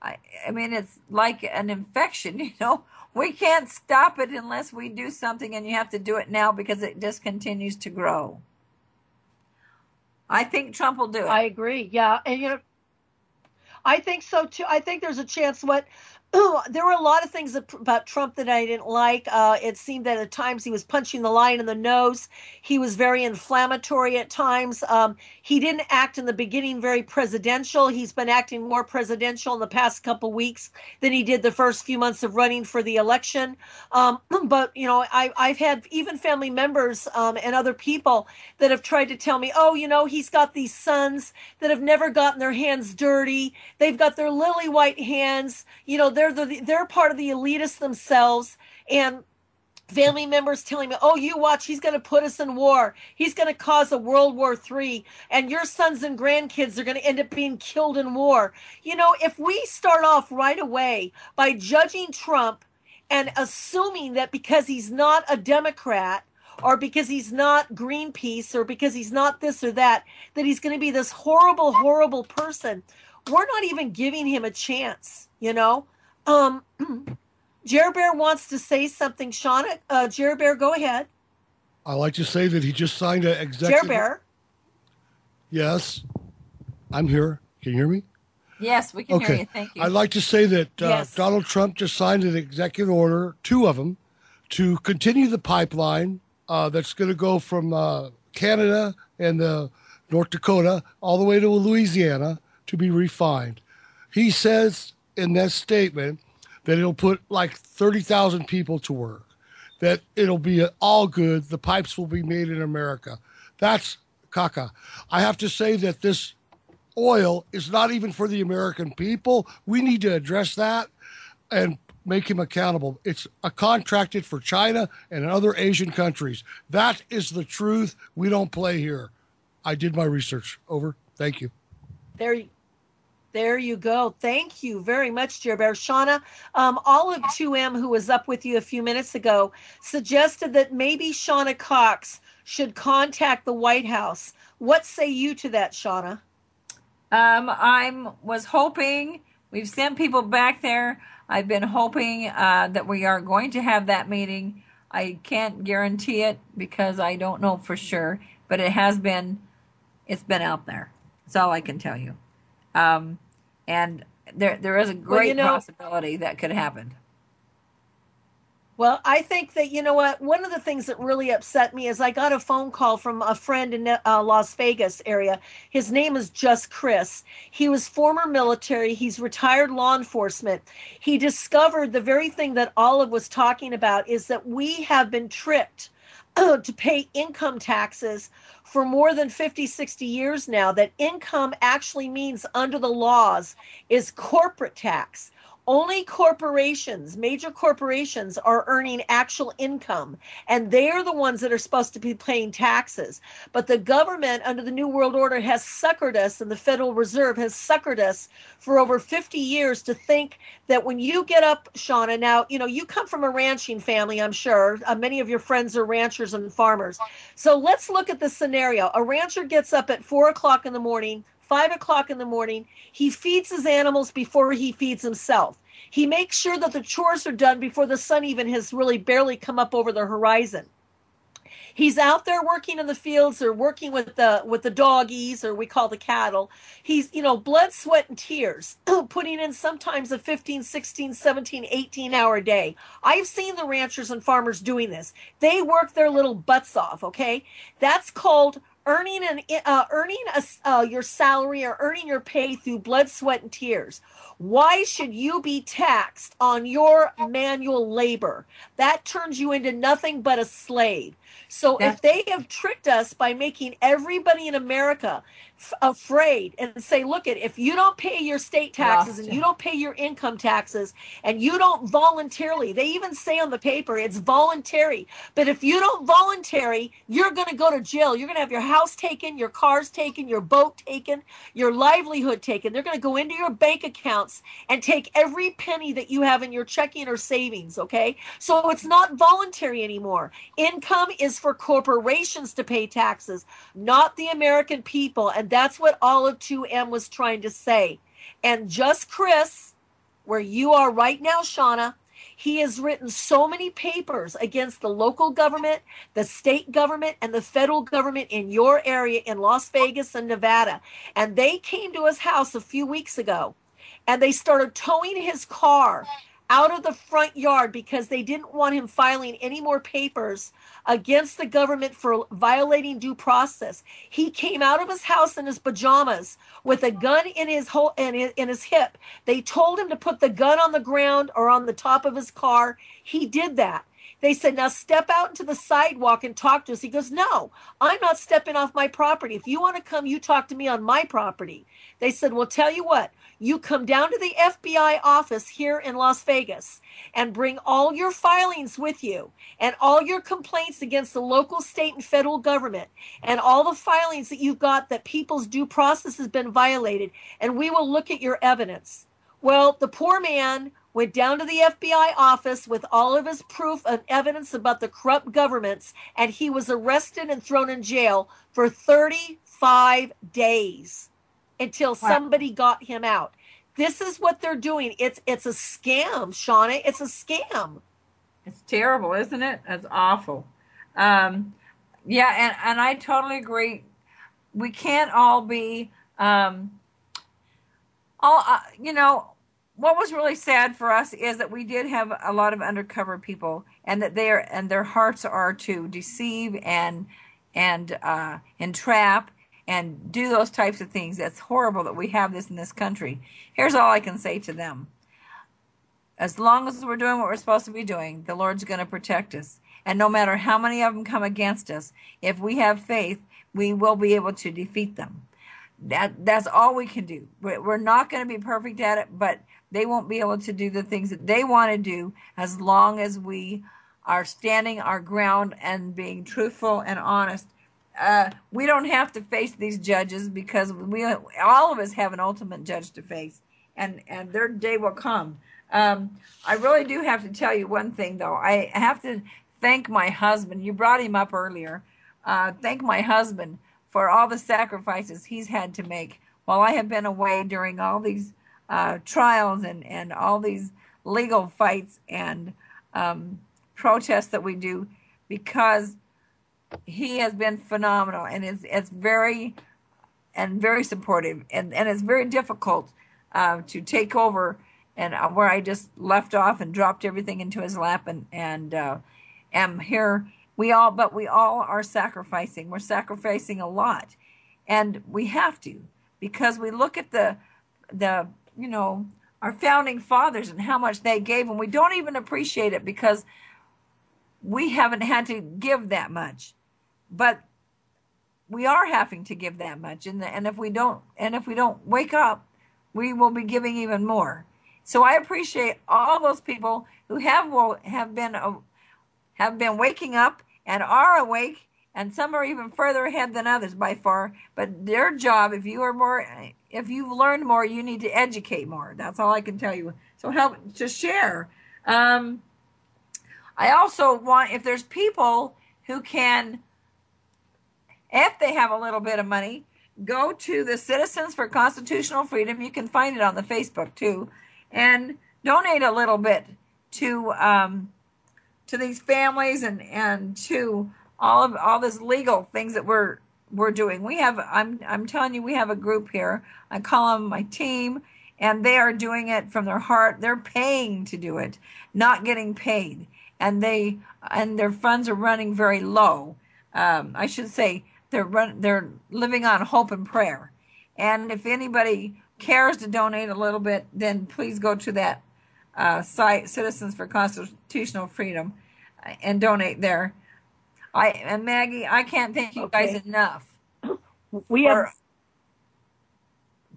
[SPEAKER 3] I mean, it's like an infection, you know. We can't stop it unless we do something, and you have to do it now, because it just continues to grow. I think Trump will do it.
[SPEAKER 1] I agree. Yeah. And, I think so too. I think there's a chance there were a lot of things about Trump that I didn't like. It seemed that at times he was punching the lion in the nose. He was very inflammatory at times. He didn't act in the beginning very presidential. He's been acting more presidential in the past couple weeks than he did the first few months of running for the election. But, I've had even family members and other people that have tried to tell me, he's got these sons that have never gotten their hands dirty. They've got their lily white hands. They're part of the elitists themselves. And family members telling me, oh, you watch, he's going to put us in war. He's going to cause a World War III, and your sons and grandkids are going to end up being killed in war. You know, if we start off right away by judging Trump and assuming that because he's not a Democrat or because he's not Greenpeace or because he's not this or that, that he's going to be this horrible, horrible person, we're not even giving him a chance, you know? Jer Bear wants to say something. Shauna, Jer Bear, go ahead.
[SPEAKER 2] I like to say that he just signed an
[SPEAKER 1] Jer
[SPEAKER 2] executive.
[SPEAKER 1] Bear.
[SPEAKER 2] Yes, I'm here. Can you hear me?
[SPEAKER 3] Yes, we can hear you. Thank you.
[SPEAKER 2] I'd like to say that
[SPEAKER 1] Yes.
[SPEAKER 2] Donald Trump just signed an executive order, 2 of them, to continue the pipeline that's going to go from Canada and North Dakota all the way to Louisiana to be refined. He says in that statement that it'll put like 30,000 people to work, that it'll be all good. The pipes will be made in America. That's caca. I have to say that this oil is not even for the American people. We need to address that and make him accountable. It's contracted for China and other Asian countries. That is the truth. We don't play here. I did my research. Over. Thank you.
[SPEAKER 1] There you go. Thank you very much, Jer Bear. Shauna, Olive 2M, who was up with you a few minutes ago, suggested that maybe Shauna Cox should contact the White House. What say you to that, Shauna?
[SPEAKER 3] I was hoping, we've sent people back there. I've been hoping that we are going to have that meeting. I can't guarantee it because I don't know for sure, but it's been out there. That's all I can tell you. And there is a great possibility that could happen.
[SPEAKER 1] Well, I think that, you know what, one of the things that really upset me is I got a phone call from a friend in Las Vegas area. His name is Just Chris. He was former military. He's retired law enforcement. He discovered the very thing that Olive was talking about is that we have been tricked to pay income taxes for more than 50, 60 years now, that income actually means under the laws is corporate tax. Only corporations, major corporations, are earning actual income, and they are the ones that are supposed to be paying taxes. But the government under the New World Order has suckered us, and the Federal Reserve has suckered us for over 50 years to think that when you get up, Shauna, now, you know, you come from a ranching family, I'm sure. Many of your friends are ranchers and farmers. So let's look at the scenario. A rancher gets up at 4 o'clock in the morning, 5 o'clock in the morning. He feeds his animals before he feeds himself. He makes sure that the chores are done before the sun even has really barely come up over the horizon. He's out there working in the fields or working with the doggies, or we call the cattle. He's, you know, blood, sweat, and tears, putting in sometimes a 15, 16, 17, 18-hour day. I've seen the ranchers and farmers doing this. They work their little butts off, okay? That's called earning your salary or earning your pay through blood, sweat, and tears. Why should you be taxed on your manual labor? That turns you into nothing but a slave. So if they have tricked us by making everybody in America afraid and say, look, if you don't pay your state taxes and you don't pay your income taxes and you don't voluntarily, they even say on the paper it's voluntary, but if you don't voluntary, you're going to go to jail. You're going to have your house taken, your cars taken, your boat taken, your livelihood taken. They're going to go into your bank accounts and take every penny that you have in your checking or savings, okay? So it's not voluntary anymore. Income is for corporations to pay taxes, not the American people. And that's what Olive 2M was trying to say. And Just Chris, where you are right now, Shauna, he has written so many papers against the local government, the state government, and the federal government in your area in Las Vegas and Nevada. And they came to his house a few weeks ago, and they started towing his car out of the front yard because they didn't want him filing any more papers against the government for violating due process. He came out of his house in his pajamas with a gun in his hip. They told him to put the gun on the ground or on the top of his car. He did that. They said, now step out into the sidewalk and talk to us. He goes, no, I'm not stepping off my property. If you want to come, you talk to me on my property. They said, well, tell you what, you come down to the FBI office here in Las Vegas and bring all your filings with you and all your complaints against the local, state, and federal government and all the filings that you've got that people's due process has been violated, and we will look at your evidence. Well, the poor man went down to the FBI office with all of his proof and evidence about the corrupt governments, and he was arrested and thrown in jail for 35 days until somebody got him out. This is what they're doing. It's a scam, Shauna. It's a scam.
[SPEAKER 3] It's terrible, isn't it? That's awful. Yeah, and I totally agree. We can't all be what was really sad for us is that we did have a lot of undercover people, and that their hearts are to deceive and entrap and do those types of things. That's horrible that we have this in this country. Here's all I can say to them. As long as we're doing what we're supposed to be doing, the Lord's going to protect us. And no matter how many of them come against us, if we have faith, we will be able to defeat them. That's all we can do. We're not going to be perfect at it, but they won't be able to do the things that they want to do as long as we are standing our ground and being truthful and honest. We don't have to face these judges because all of us have an ultimate judge to face, and their day will come. I really do have to tell you one thing, though. I have to thank my husband. You brought him up earlier. Thank my husband for all the sacrifices he's had to make while I have been away during all these trials and all these legal fights and protests that we do, because he has been phenomenal, and it's very supportive, and it's very difficult to take over, and where I just left off and dropped everything into his lap and am here. We all are sacrificing. We're sacrificing a lot, and we have to, because we look at the our founding fathers and how much they gave, and we don't even appreciate it because we haven't had to give that much, but we are having to give that much, and if we don't wake up, we will be giving even more. So I appreciate all those people who have been waking up and are awake, and some are even further ahead than others by far. But their job, if you've learned more, you need to educate more. That's all I can tell you. So help to share. I also want, if there's people who can, if they have a little bit of money, go to the Citizens for Constitutional Freedom. You can find it on the Facebook too, and donate a little bit to these families and to all this legal things that we're doing. We have, I'm telling you, we have a group here. I call them my team, and they are doing it from their heart. They're paying to do it, not getting paid, and their funds are running very low. I should say they're living on hope and prayer. And if anybody cares to donate a little bit, then please go to that site, Citizens for Constitutional Freedom, and donate there. And Maggie, I can't thank you guys enough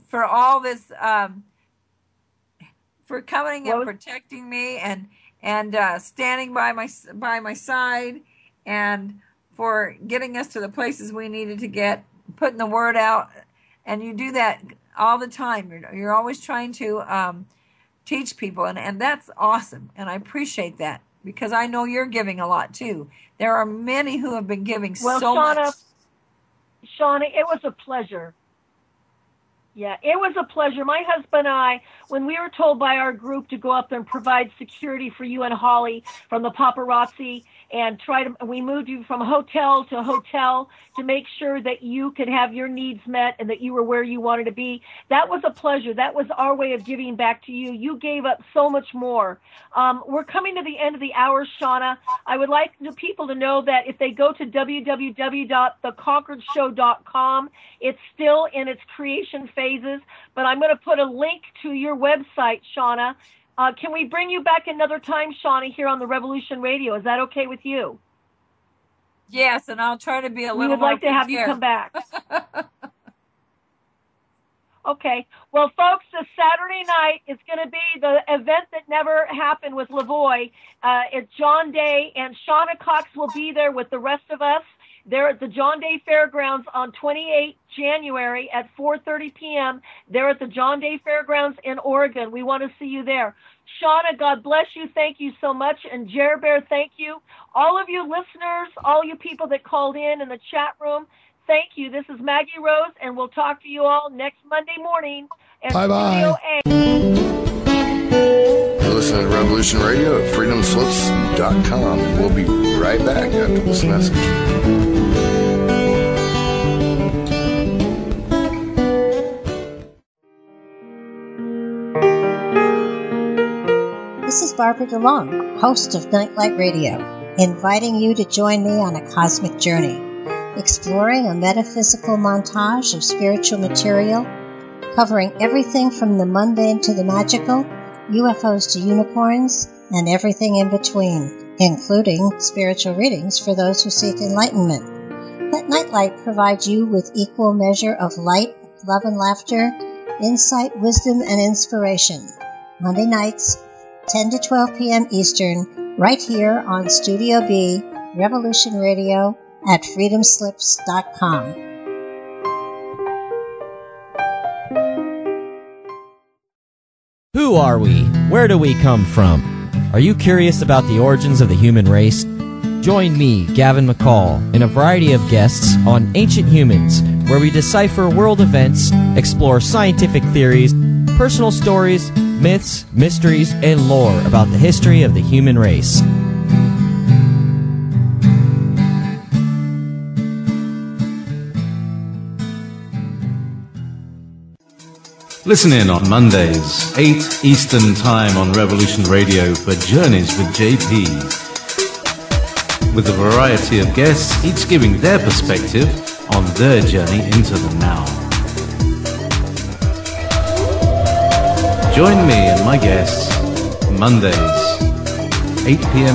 [SPEAKER 3] for all this, for coming and protecting me and standing by my side, and for getting us to the places we needed to get, putting the word out. And you do that all the time. You're always trying to teach people, and that's awesome. And I appreciate that, because I know you're giving a lot too. There are many who have been giving so much.
[SPEAKER 1] Shauna, it was a pleasure. Yeah, it was a pleasure. My husband and I, when we were told by our group to go up and provide security for you and Holly from the paparazzi, and we moved you from hotel to hotel to make sure that you could have your needs met and that you were where you wanted to be. That was a pleasure. That was our way of giving back to you. You gave up so much more. We're coming to the end of the hour, Shauna. I would like the people to know that if they go to www.theconcordshow.com, it's still in its creation phases, but I'm going to put a link to your website, Shauna, Can we bring you back another time, Shauna, here on the Revolution Radio? Is that okay with you?
[SPEAKER 3] Yes, and I'll try to be a
[SPEAKER 1] We
[SPEAKER 3] little
[SPEAKER 1] would
[SPEAKER 3] more
[SPEAKER 1] like to have you
[SPEAKER 3] prepared.
[SPEAKER 1] come back. Okay. Well, folks, this Saturday night is going to be the event that never happened with Lavoie. It's John Day, and Shauna Cox will be there with the rest of us. They're at the John Day Fairgrounds on 28 January at 4:30 p.m. They're at the John Day Fairgrounds in Oregon. We want to see you there. Shauna, God bless you. Thank you so much. And Jer Bear, thank you. All of you listeners, all you people that called in the chat room, thank you. This is Maggie Rose, and we'll talk to you all next Monday morning at Studio A.
[SPEAKER 6] You're listening to Revolution Radio at freedomslips.com. We'll be right back after this message.
[SPEAKER 7] This is Barbara DeLong, host of Nightlight Radio, inviting you to join me on a cosmic journey, exploring a metaphysical montage of spiritual material, covering everything from the mundane to the magical, UFOs to unicorns, and everything in between, including spiritual readings for those who seek enlightenment. Let Nightlight provide you with equal measure of light, love and laughter, insight, wisdom, and inspiration. Monday nights, 10 to 12 p.m. Eastern, right here on Studio B, Revolution Radio at freedomslips.com.
[SPEAKER 8] Who are we? Where do we come from? Are you curious about the origins of the human race? Join me, Gavin McCall, and a variety of guests on Ancient Humans, where we decipher world events, explore scientific theories, personal stories, myths, mysteries, and lore about the history of the human race.
[SPEAKER 9] Listen in on Mondays, 8 Eastern Time on Revolution Radio for Journeys with JP. With a variety of guests, each giving their perspective on their journey into the now. Join me and my guests Mondays, 8 p.m.